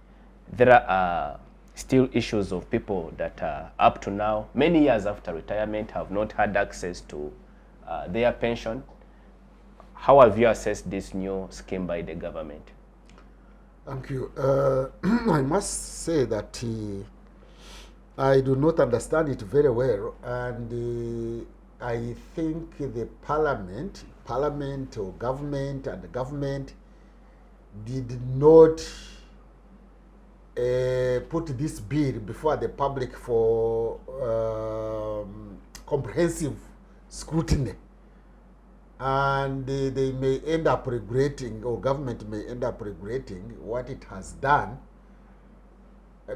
There are still issues of people that up to now, many years after retirement, have not had access to their pension. How have you assessed this new scheme by the government? Thank you. I must say that I do not understand it very well, and I think the parliament or government and the government did not put this bill before the public for comprehensive scrutiny. And they may end up regretting, or government may end up regretting what it has done,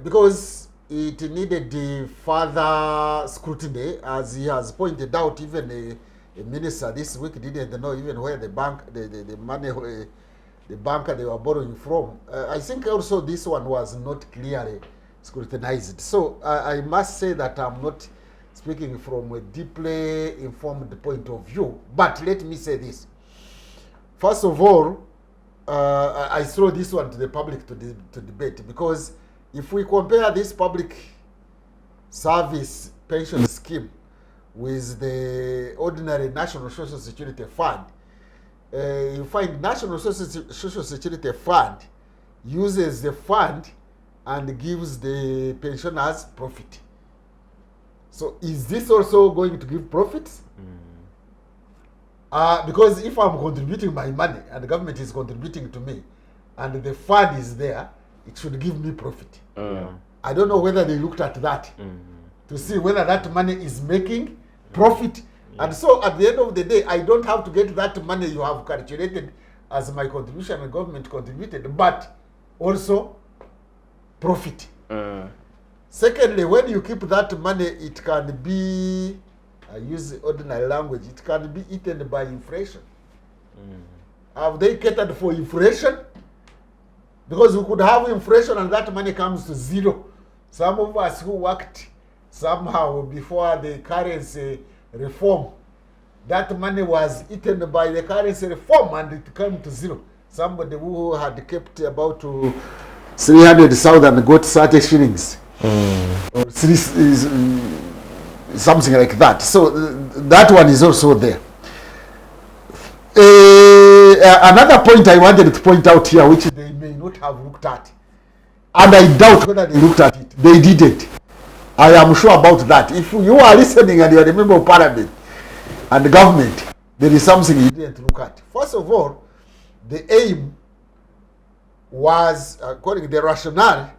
because it needed the further scrutiny, as he has pointed out. Even a minister this week didn't know even where the bank, the money, the banker they were borrowing from. I think also this one was not clearly scrutinized. So I must say that I'm not speaking from a deeply informed point of view. But let me say this. First of all, I throw this one to the public to debate, because if we compare this public service pension scheme with the ordinary National Social Security Fund, you find National Social Security Fund uses the fund and gives the pensioners profit. So is this also going to give profits? Because if I'm contributing my money and the government is contributing to me and the fund is there, it should give me profit. I don't know whether they looked at that to see whether that money is making profit. And so at the end of the day, I don't have to get that money you have calculated as my contribution and government contributed, but also profit. Secondly, when you keep that money, it can be, I use ordinary language, it can be eaten by inflation. Have they catered for inflation? Because we could have inflation and that money comes to zero. Some of us who worked somehow before the currency reform, that money was eaten by the currency reform and it came to zero. Somebody who had kept about 300,000 got 30 shillings. Or something like that. So that one is also there. Another point I wanted to point out here, which they may not have looked at, and I doubt whether they looked at it. They didn't. I am sure about that. If you are listening and you are a member of parliament and the government, there is something you didn't look at. First of all, the aim was, according to the rationale,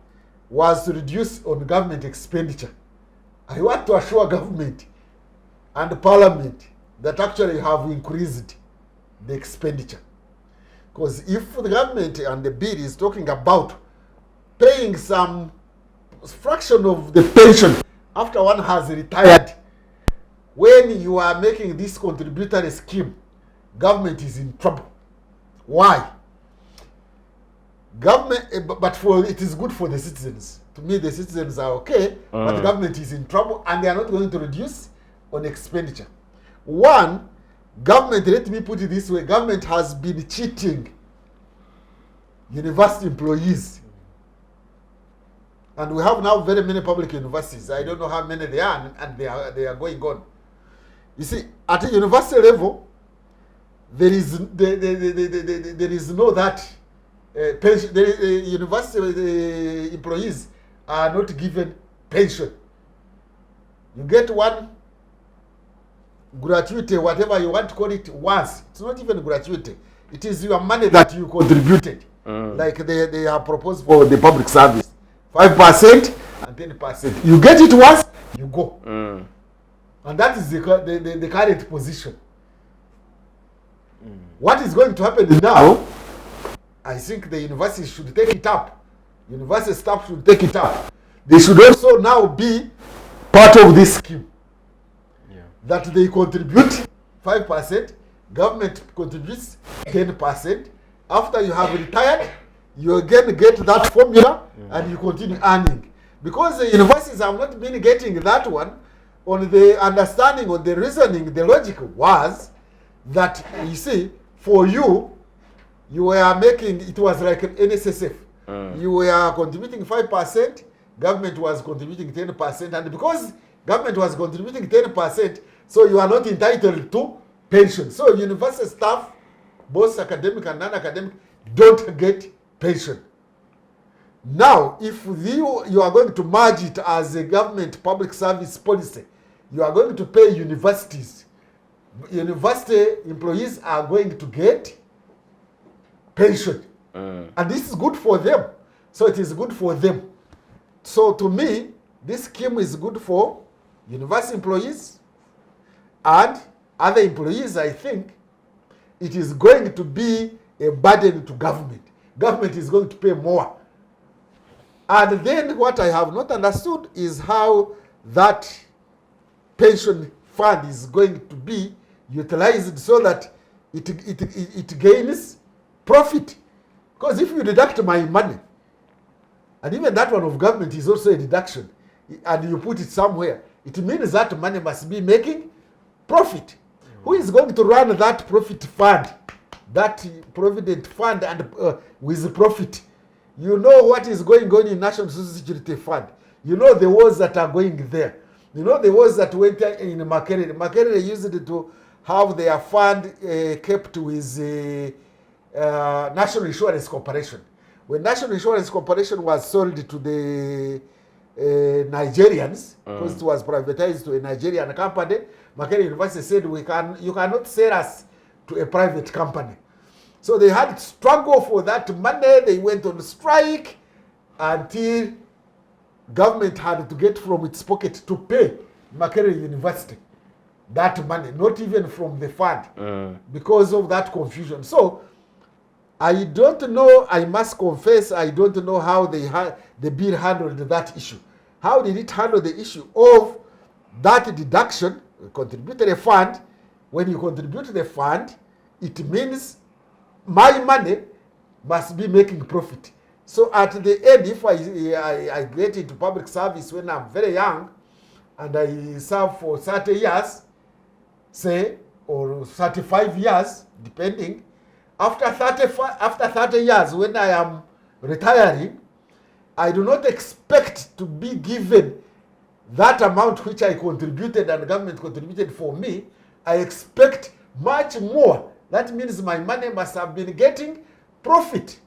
was to reduce on government expenditure. I want to assure government and parliament that actually have increased the expenditure. Because if the government and the bill is talking about paying some fraction of the pension after one has retired, when you are making this contributory scheme, government is in trouble. Why? Government, but for it is good for the citizens. To me, the citizens are okay, but the government is in trouble and they are not going to reduce on expenditure. One, government, let me put it this way, government has been cheating university employees. And we have now very many public universities. I don't know how many they are, and they are going on. You see, at a university level, there is no that pension. The university employees are not given pension. You get one gratuity, whatever you want to call it, once. It's not even gratuity. It is your money that you contributed. Like they have proposed for the public service. 5% and 10%. You get it once, you go. And that is the current position. What is going to happen now, I think the university should take it up. University staff should take it up. They should also now be part of this scheme. That they contribute 5%, government contributes 10%. After you have retired, you again get that formula and you continue earning. Because the universities have not been getting that one, on the understanding, on the reasoning, the logic was that, you see, for you, you were making, it was like an NSSF. You were contributing 5%, government was contributing 10%, and because government was contributing 10%, so you are not entitled to pension. So university staff, both academic and non-academic, don't get pension. Now, if you are going to merge it as a government public service policy, you are going to pay universities. University employees are going to get pension. And this is good for them. So it is good for them. So to me, this scheme is good for university employees and other employees. I think it is going to be a burden to government. Government is going to pay more. And then what I have not understood is how that pension fund is going to be utilized so that it gains profit. Because if you deduct my money, and even that one of government is also a deduction, and you put it somewhere, it means that money must be making profit. Who is going to run that profit fund, that provident fund, and with profit? You know what is going on in National Social Security Fund. You know the wars that are going there. You know the wars that went in Makerere. Makerere used to have their fund kept with National Insurance Corporation. When National Insurance Corporation was sold to the Nigerians, because it was privatized to a Nigerian company, Makerere University said, you cannot sell us to a private company. So they had to struggle for that money. They went on strike until government had to get from its pocket to pay Makerere University that money, not even from the fund, because of that confusion. So I don't know, I must confess, I don't know how the bill handled that issue. How did it handle the issue of that deduction, contributory fund? When you contribute to the fund, it means my money must be making profit. So at the end, if I get into public service when I'm very young, and I serve for 30 years, say, or 35 years, depending, after 30 years, when I am retiring, I do not expect to be given that amount which I contributed and the government contributed for me. I expect much more. That means my money must have been getting profit.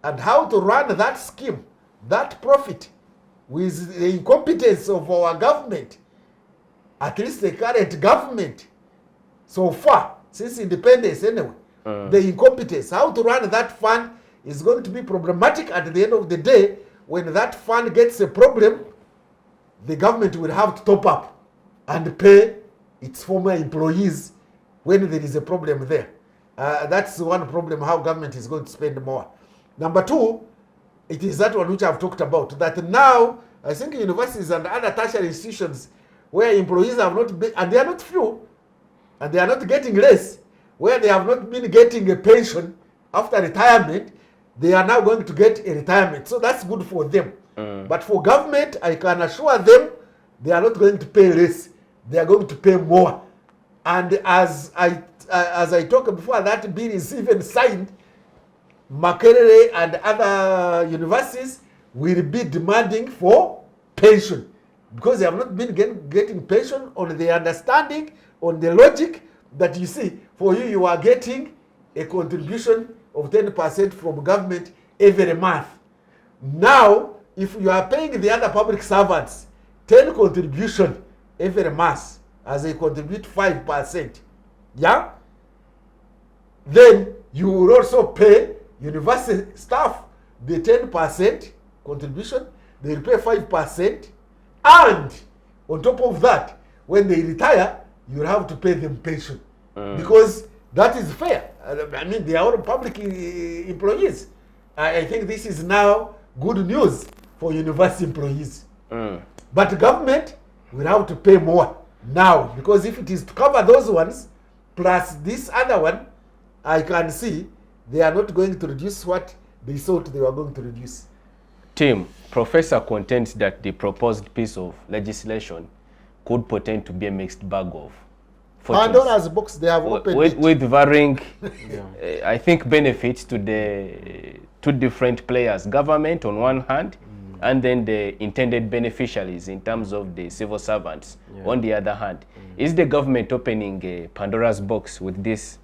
And how to run that scheme, that profit, with the incompetence of our government, at least the current government, so far, since independence anyway, the incompetence, how to run that fund is going to be problematic at the end of the day. When that fund gets a problem, the government will have to top up and pay its former employees when there is a problem there. That's one problem, how government is going to spend more. Number two, it is that one which I've talked about, that now I think universities and other tertiary institutions where employees have not been, and they are not few, and they are not getting less, where they have not been getting a pension after retirement, they are now going to get a retirement. So that's good for them. But for government, I can assure them they are not going to pay less. They are going to pay more. And as I talked before, that bill is even signed, Makerere and other universities will be demanding for pension, because they have not been getting pension on the understanding, on the logic that you see, for you are getting a contribution of 10% from government every month. Now, if you are paying the other public servants 10 contribution every month, as they contribute 5%, yeah, then you will also pay university staff the 10% contribution, they will pay 5%, and on top of that, when they retire, you will have to pay them pension, because that is fair. I mean, they are all public employees. I think this is now good news for university employees. But government will have to pay more now, because if it is to cover those ones, plus this other one, I can see they are not going to reduce what they thought they were going to reduce. Tim, Professor contends that the proposed piece of legislation could portend to be a mixed bag of fortunes. Pandora's box, they have opened with varying, I think, benefits to the two different players, government on one hand, and then the intended beneficiaries in terms of the civil servants on the other hand. Is the government opening a Pandora's box with this?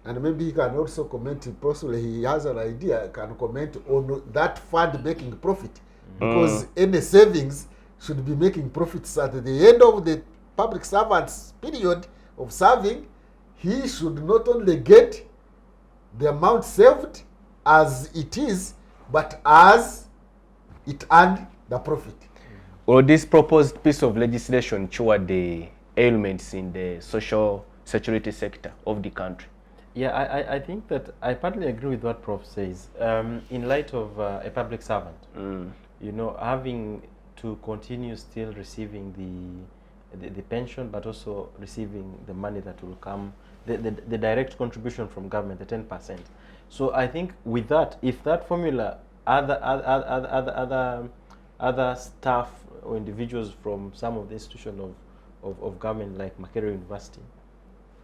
And maybe he can also comment, possibly he has an idea, can comment on that fund making profit. Because any savings should be making profits at the end of the public servant's period of serving. He should not only get the amount saved as it is, but as it earned the profit. Will this proposed piece of legislation cure the ailments in the social security sector of the country? Yeah, I think that I partly agree with what Prof says. In light of a public servant, you know, having to continue still receiving the pension, but also receiving the money that will come, the direct contribution from government, the 10%. So I think with that, if that formula, other staff or individuals from some of the institutions of government like Makerere University,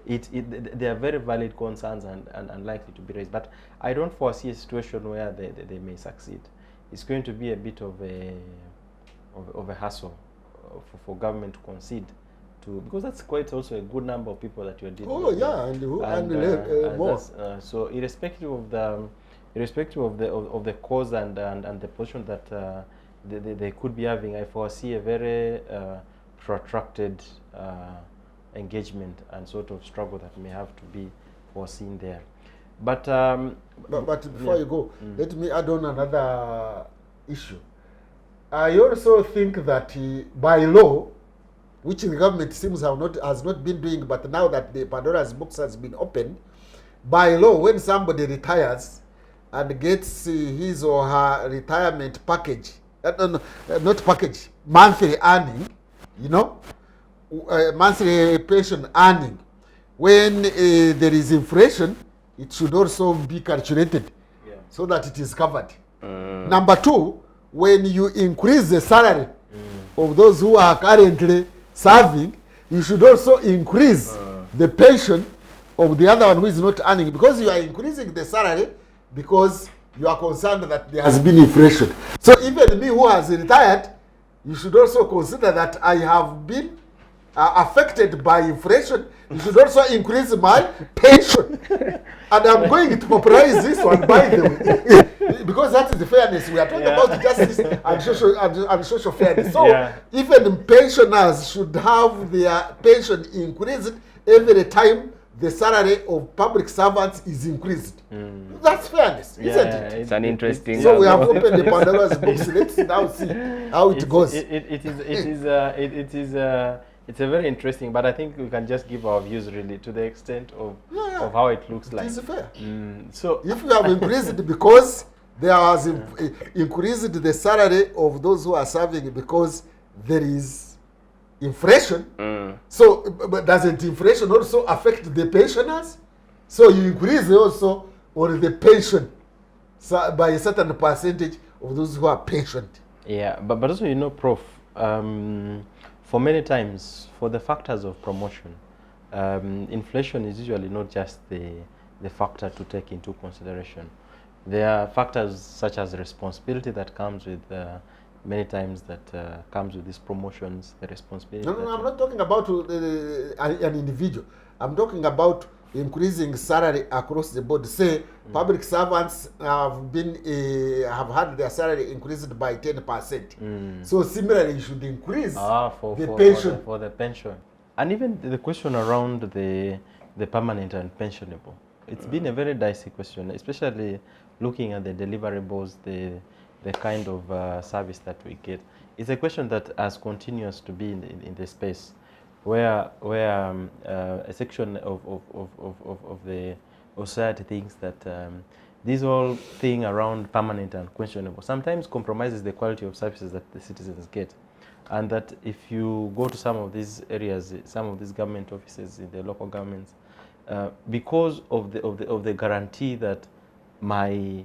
they are very valid concerns and likely to be raised. But I don't foresee a situation where they may succeed. It's going to be a bit of a hassle for government to concede to, because that's quite also a good number of people that you're dealing with. Yeah, and more. So irrespective of the cause and the position that they could be having, I foresee a very protracted engagement and sort of struggle that may have to be foreseen there. But before you go, let me add on another issue. I also think that by law, which the government seems has not been doing, but now that the Pandora's box has been opened, by law, when somebody retires and gets his or her retirement package, not package, monthly earning, you know, monthly pension earning, when there is inflation, it should also be calculated so that it is covered. Number two, when you increase the salary of those who are currently serving, you should also increase the pension of the other one who is not earning, because you are increasing the salary because you are concerned that there has been inflation. So even me who has retired, you should also consider that I have been affected by inflation. You should also increase my pension. And I'm going to popularize this one, by the way, because that is the fairness. We are talking about justice and social fairness. So even pensioners should have their pension increased every time the salary of public servants is increased. That's fairness, isn't it? It's an interesting. So we have opened the Pandora's box. Let's now see how it goes. It's a very interesting, but I think we can just give our views really to the extent of how it looks like. It's fair. So if you have increased it because there has increased the salary of those who are serving because there is inflation, so but doesn't inflation also affect the pensioners? So you increase also on the pension by a certain percentage of those who are pensioned. Yeah, but also, you know, Prof, for many times, for the factors of promotion, inflation is usually not just the factor to take into consideration. There are factors such as responsibility that comes with many times that comes with these promotions, the responsibility. No, I'm not talking about an individual. I'm talking about increasing salary across the board. Say public servants have had their salary increased by 10%. So similarly, you should increase the pension. For the pension. And even the question around the permanent and pensionable. It's been a very dicey question, especially looking at the deliverables, the kind of service that we get. It's a question that has continues to be in the space, where a section of the society thinks that this whole thing around permanent and questionable sometimes compromises the quality of services that the citizens get, and that if you go to some of these areas, some of these government offices in the local governments, because of the guarantee that my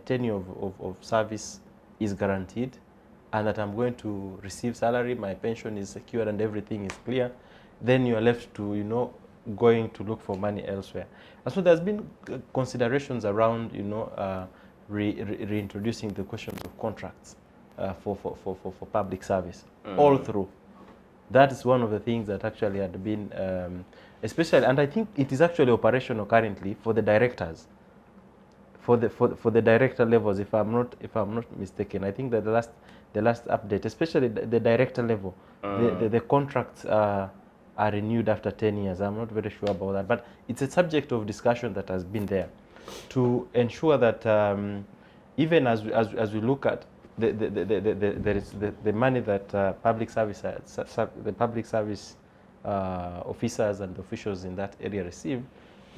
tenure of service is guaranteed, and that I'm going to receive salary, my pension is secured, and everything is clear, then you are left to, you know, going to look for money elsewhere. And so there's been considerations around, you know, reintroducing the questions of contracts for public service all through. That is one of the things that actually had been, especially, and I think it is actually operational currently for the directors. For the director levels, if I'm not mistaken, I think that the last update, especially the director level, the contracts are renewed after 10 years. I'm not very sure about that, but it's a subject of discussion that has been there to ensure that even as we look at there is the money that public service officers and officials in that area receive,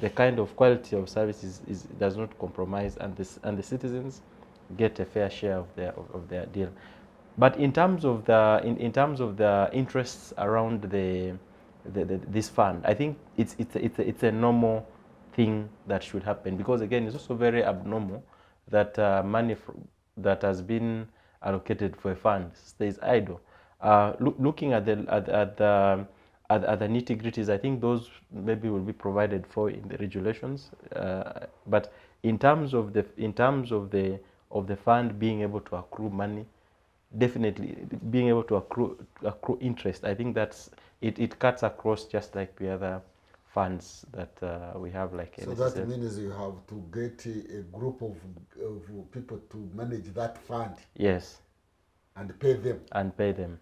the kind of quality of services does not compromise, and the citizens get a fair share of their deal. But in terms of the interests around this fund, I think it's a normal thing that should happen, because again, it's also very abnormal that money that has been allocated for a fund stays idle. Looking at the nitty-gritties, I think those maybe will be provided for in the regulations. But in terms of the fund being able to accrue money, definitely being able to accrue interest, I think that's it cuts across, just like the other funds that we have, like so NSSF. That means you have to get a group of people to manage that fund. Yes. And pay them.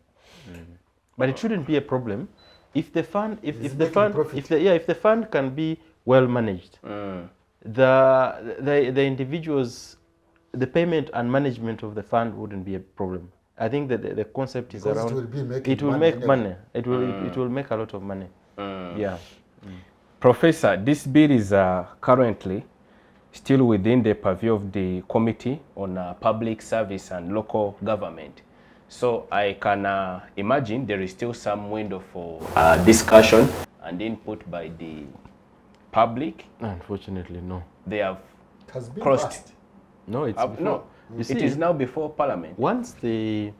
But it shouldn't be a problem if the fund if the fund can be well managed. The individuals, the payment and management of the fund wouldn't be a problem. I think that the concept is because around it will make money. It will make a lot of money. Yeah. Professor, this bill is currently still within the purview of the Committee on Public Service and Local Government. So I can imagine there is still some window for discussion and input by the public. Unfortunately, no. They have has been crossed. passed. No, it's before. No. You see, it is now before Parliament. Once the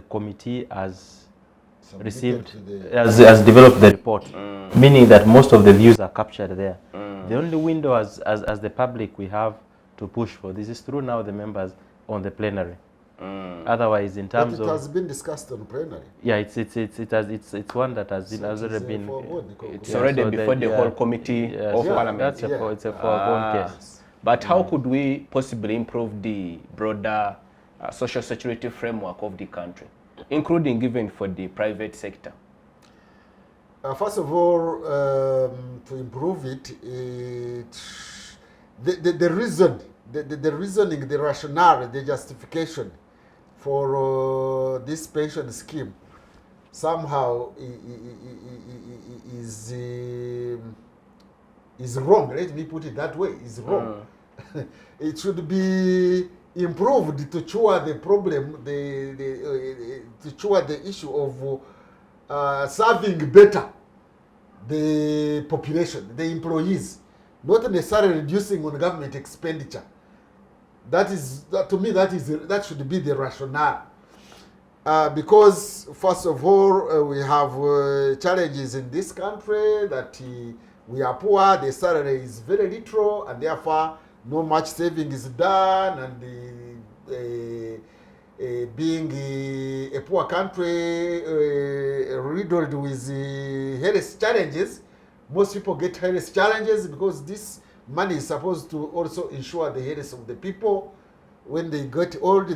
committee has received, has developed the report, meaning that most of the views are captured there. The only window as the public we have to push for this is through now the members on the plenary. Otherwise, in terms but it has been discussed on plenary. Yeah, it's one that has been already been. It's already before the whole committee of Parliament. It's a foregone case. But how could we possibly improve the broader social security framework of the country, including even for the private sector? First of all, to improve it, the reasoning, the rationale, the justification for this pension scheme somehow is wrong. Let me put it that way. Is wrong. It should be improved to cure the problem, to cure the issue of serving better the population, the employees, not necessarily reducing on government expenditure. To me, that should be the rationale. Because first of all, we have challenges in this country that we are poor, the salary is very little, and therefore no much saving is done, and being a poor country riddled with health challenges, most people get health challenges because this money is supposed to also ensure the health of the people. When they get old,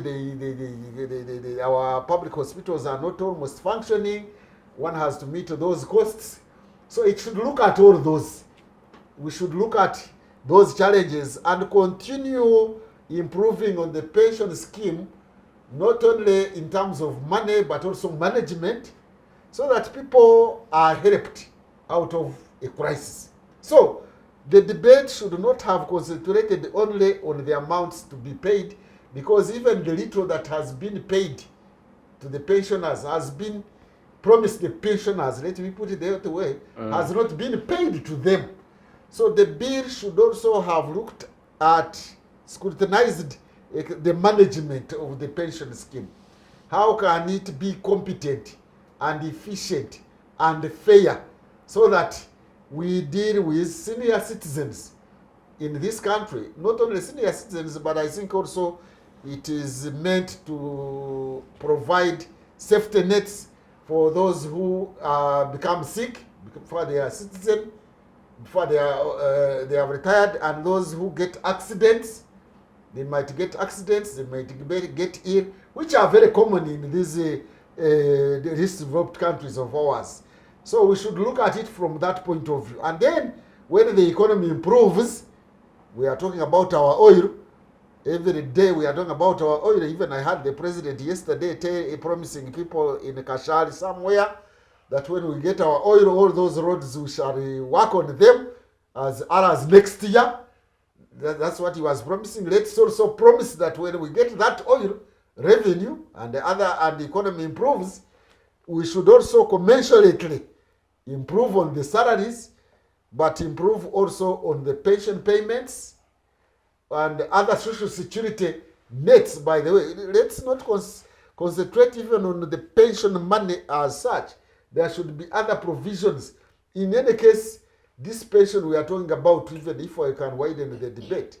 our public hospitals are not almost functioning. One has to meet those costs. So it should look at all those. We should look at those challenges and continue improving on the pension scheme, not only in terms of money, but also management, so that people are helped out of a crisis. So the debate should not have concentrated only on the amounts to be paid, because even the little that has been paid to the pensioners has been promised the pensioners, let me put it that way, has not been paid to them. So the bill should also have looked at, scrutinized the management of the pension scheme. How can it be competent and efficient and fair, so that we deal with senior citizens in this country? Not only senior citizens, but I think also it is meant to provide safety nets for those who become sick before they are citizen, before they are retired, and those who get accidents. They might get accidents, they might get ill, which are very common in these least developed countries of ours. So we should look at it from that point of view. And then when the economy improves, we are talking about our oil, Every day we are talking about our oil. Even I had the president yesterday promising people in Kashari somewhere that when we get our oil, all those roads we shall work on them as early as next year. That's what he was promising. Let's also promise that when we get that oil revenue and the economy improves, we should also commensurately improve on the salaries, but improve also on the pension payments and other social security nets. By the way, let's not concentrate even on the pension money as such. There should be other provisions. In any case, this pension we are talking about, even if I can widen the debate,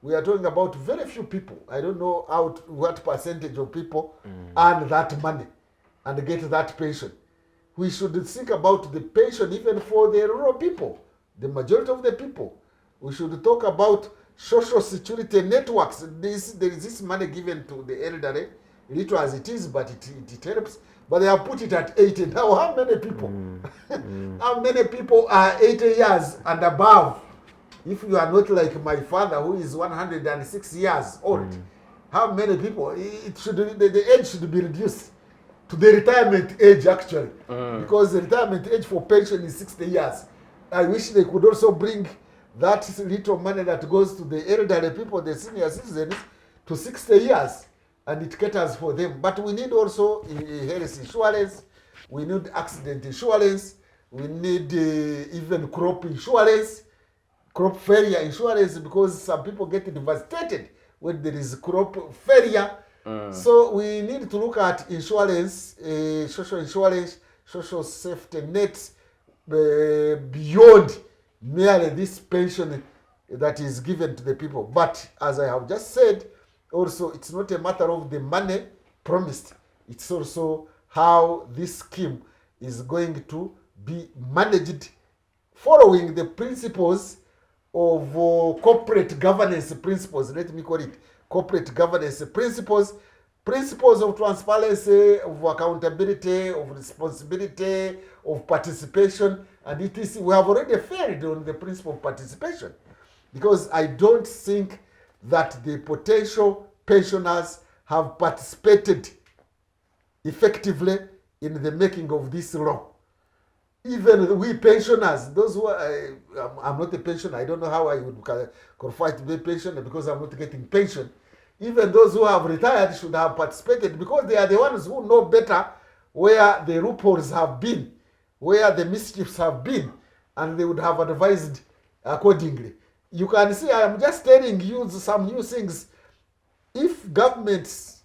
we are talking about very few people. I don't know what percentage of people earn that money and get that pension. We should think about the pension even for the rural people, the majority of the people. We should talk about social security networks. There is this money given to the elderly, little as it is, but it helps. But they have put it at 80. Now, how many people? How many people are 80 years and above? If you are not like my father, who is 106 years old, how many people? The age should be reduced to the retirement age, actually, because the retirement age for pension is 60 years. I wish they could also bring that little money that goes to the elderly people, the senior citizens, to 60 years, and it caters for them. But we need also health insurance, we need accident insurance, we need even crop insurance, crop failure insurance, because some people get devastated when there is crop failure. So we need to look at insurance, social insurance, social safety nets, beyond merely this pension that is given to the people. But as I have just said, also it's not a matter of the money promised. It's also how this scheme is going to be managed following the principles of corporate governance principles. Let me call it corporate governance principles. Principles of transparency, of accountability, of responsibility, of participation, and etc. We have already failed on the principle of participation, because I don't think that the potential pensioners have participated effectively in the making of this law. Even we pensioners, those who are, I'm not a pensioner, I don't know how I would qualify to be a pensioner because I'm not getting pension. Even those who have retired should have participated, because they are the ones who know better where the loopholes have been, where the mischiefs have been, and they would have advised accordingly. You can see I am just telling you some new things. If government's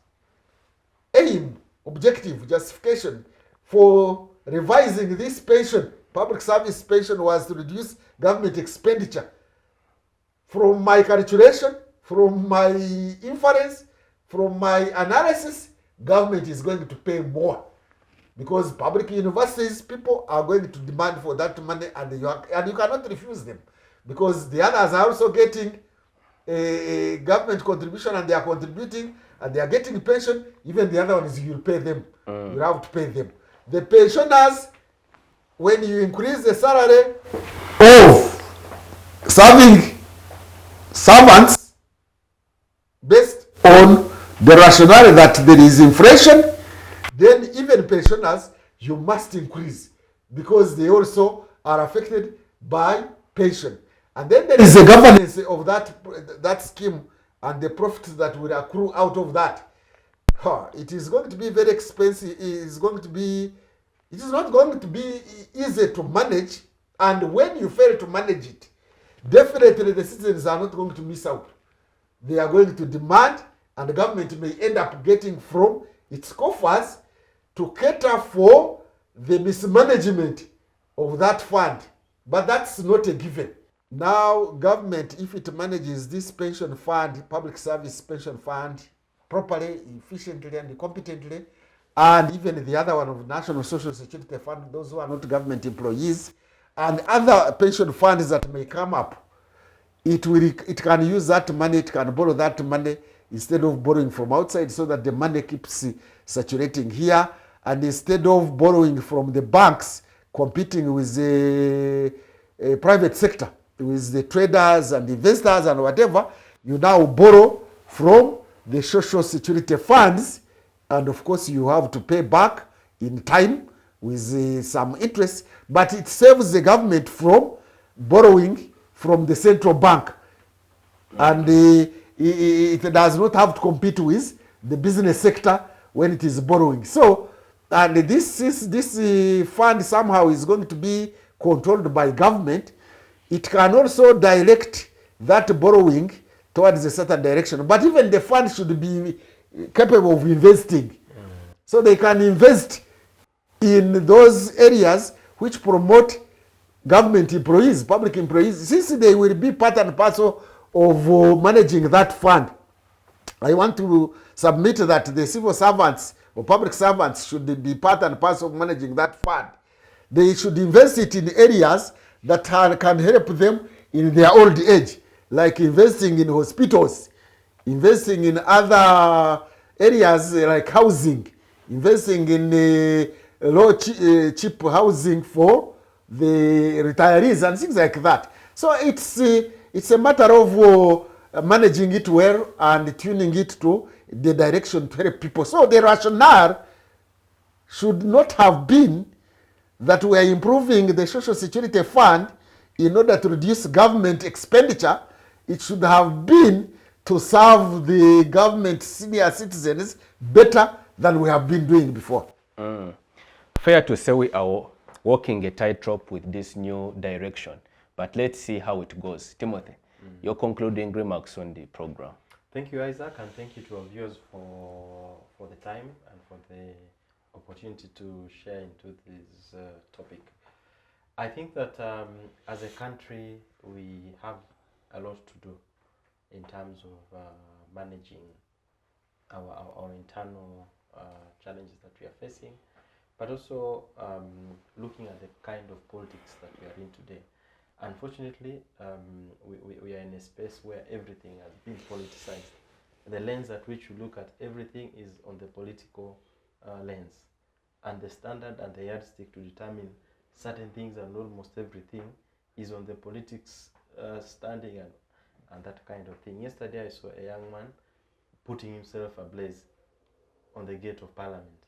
aim, objective, justification for revising this pension, public service pension, was to reduce government expenditure, from my calculation, from my inference, from my analysis, government is going to pay more, because public universities, people are going to demand for that money, and you cannot refuse them, because the others are also getting a government contribution, and they are contributing, and they are getting pension. Even the other ones, you will pay them. You have to pay them. The pensioners, when you increase the salary of serving servants based on the rationale that there is inflation, then even pensioners, you must increase, because they also are affected by pension. And then there is a governance of that scheme and the profits that will accrue out of that. It is going to be very expensive. It is not going to be easy to manage. And when you fail to manage it, definitely the citizens are not going to miss out. They are going to demand, and the government may end up getting from its coffers to cater for the mismanagement of that fund. But that's not a given. Now, government, if it manages this pension fund, public service pension fund, properly, efficiently, and competently, and even the other one of National Social Security Fund, those who are not government employees, and other pension funds that may come up, it can use that money, it can borrow that money instead of borrowing from outside, so that the money keeps saturating here, and instead of borrowing from the banks, competing with the private sector, with the traders and investors and whatever, you now borrow from the social security funds, and of course you have to pay back in time with some interest, but it saves the government from borrowing from the central bank, and it does not have to compete with the business sector when it is borrowing. So, and this fund somehow is going to be controlled by government. It can also direct that borrowing towards a certain direction, but even the fund should be capable of investing. So they can invest in those areas which promote government employees, public employees, since they will be part and parcel of managing that fund. I want to submit that the civil servants or public servants should be part and parcel of managing that fund. They should invest it in areas that can help them in their old age, like investing in hospitals, investing in other areas like housing, investing in cheap housing for the retirees and things like that. So it's a matter of managing it well and tuning it to the direction to help people. So the rationale should not have been that we are improving the social security fund in order to reduce government expenditure. It should have been to serve the government senior citizens better than we have been doing before. Fair to say we are walking a tightrope with this new direction, but let's see how it goes. Timothy, your concluding remarks on the program. Thank you, Isaac, and thank you to our viewers for the time and for the opportunity to share into this topic. I think that as a country, we have a lot to do in terms of managing our internal challenges that we are facing, but also looking at the kind of politics that we are in today. Unfortunately, we are in a space where everything has been politicized. The lens at which you look at everything is on the political lens, and the standard and the yardstick to determine certain things and almost everything is on the politics standing and that kind of thing. Yesterday I saw a young man putting himself ablaze on the gate of Parliament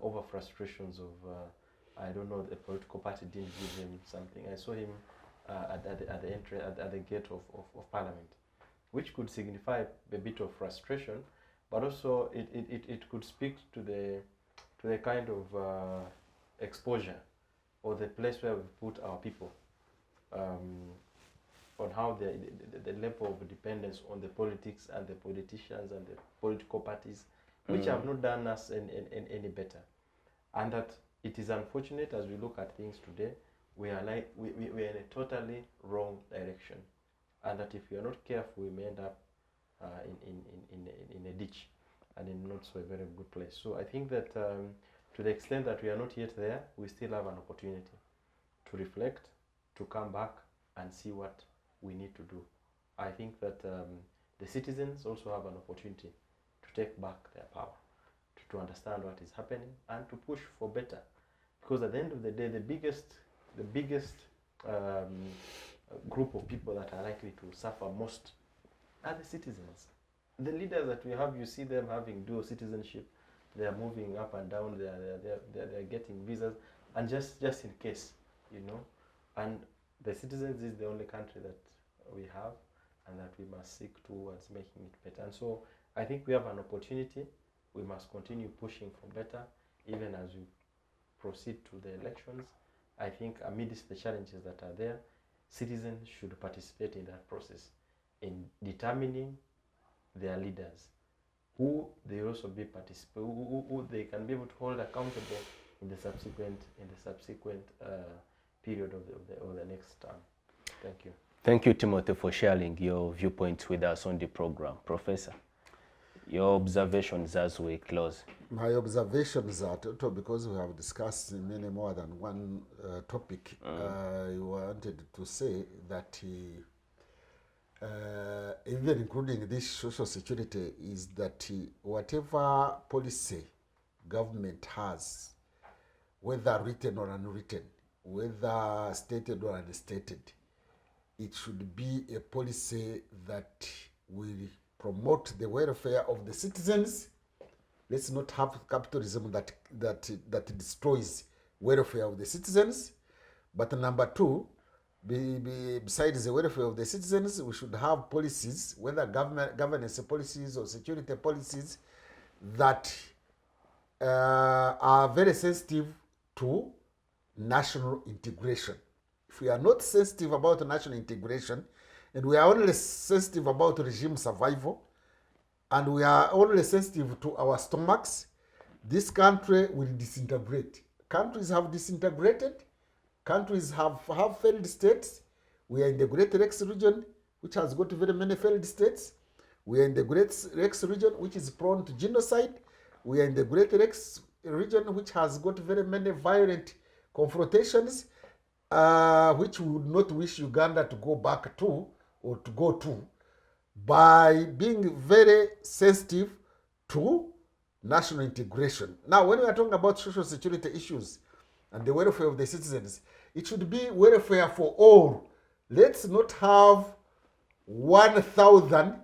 over frustrations of I don't know, the political party didn't give him something. I saw him at the entry at the gate of Parliament, which could signify a bit of frustration, but also it could speak to the kind of exposure or the place where we put our people, on how the level of dependence on the politics and the politicians and the political parties, which have not done us any better. And that it is unfortunate as we look at things today, we are in a totally wrong direction. And that if we are not careful, we may end up in a ditch and in not so a very good place. So I think that to the extent that we are not yet there, we still have an opportunity to reflect, to come back and see what we need to do. I think that the citizens also have an opportunity to take back their power, to understand what is happening and to push for better. Because at the end of the day, the biggest group of people that are likely to suffer most are the citizens. The leaders that we have, you see them having dual citizenship. They are moving up and down. They are getting visas, and just in case, you know. And the citizens is the only country that we have, and that we must seek towards making it better. And so I think we have an opportunity. We must continue pushing for better, even as we proceed to the elections. I think amidst the challenges that are there, citizens should participate in that process, in determining their leaders, who they also be who they can be able to hold accountable in the subsequent period of the next term. Thank you. Thank you, Timothy, for sharing your viewpoints with us on the program. Professor, your observations as we close. My observations are total, because we have discussed many more than one topic. I wanted to say that even including this social security, is that whatever policy government has, whether written or unwritten, whether stated or unstated, it should be a policy that will promote the welfare of the citizens. Let's not have capitalism that destroys welfare of the citizens. But number two, besides the welfare of the citizens, we should have policies, whether governance policies or security policies, that are very sensitive to national integration. If we are not sensitive about national integration, and we are only sensitive about regime survival, and we are only sensitive to our stomachs, this country will disintegrate. Countries have disintegrated. Countries have failed states. We are in the Great Lakes region, which has got very many failed states. We are in the Great Lakes region, which is prone to genocide. We are in the Great Lakes region, which has got very many violent confrontations, which we would not wish Uganda to go back to or to go to, by being very sensitive to national integration. Now, when we are talking about social security issues and the welfare of the citizens, it should be welfare for all. Let's not have 1,000,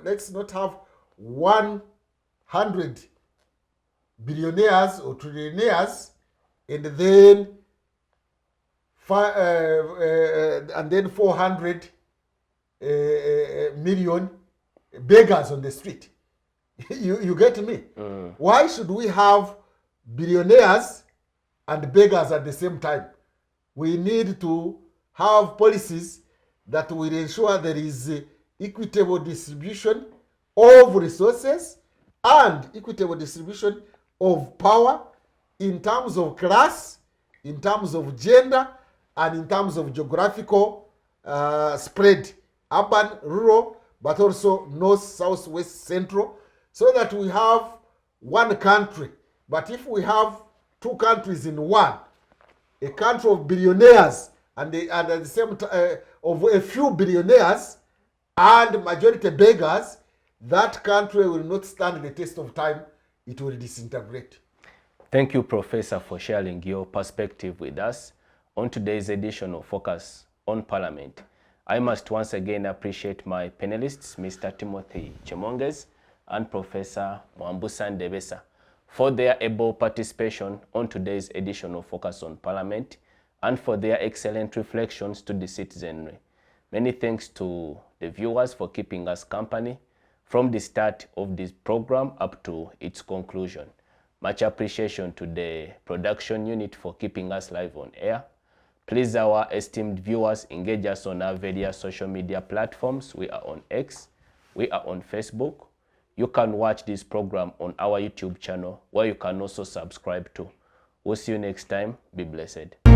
let's not have 100 billionaires or trillionaires and then 400 million beggars on the street. You get me? Why should we have billionaires and beggars at the same time? We need to have policies that will ensure there is equitable distribution of resources and equitable distribution of power in terms of class, in terms of gender, and in terms of geographical spread, urban, rural, but also north, south, west, central, so that we have one country. But if we have two countries in one, a country of billionaires and at the same time of a few billionaires and majority beggars, that country will not stand the test of time. It will disintegrate. Thank you, Professor, for sharing your perspective with us on today's edition of Focus on Parliament. I must once again appreciate my panelists, Mr. Timothy Chemonges and Professor Mwabutsya Ndebesa, for their able participation on today's edition of Focus on Parliament and for their excellent reflections to the citizenry. Many thanks to the viewers for keeping us company from the start of this program up to its conclusion. Much appreciation to the production unit for keeping us live on air. Please, our esteemed viewers, engage us on our various social media platforms. We are on X, we are on Facebook. You can watch this program on our YouTube channel, where you can also subscribe to. We'll see you next time. Be blessed.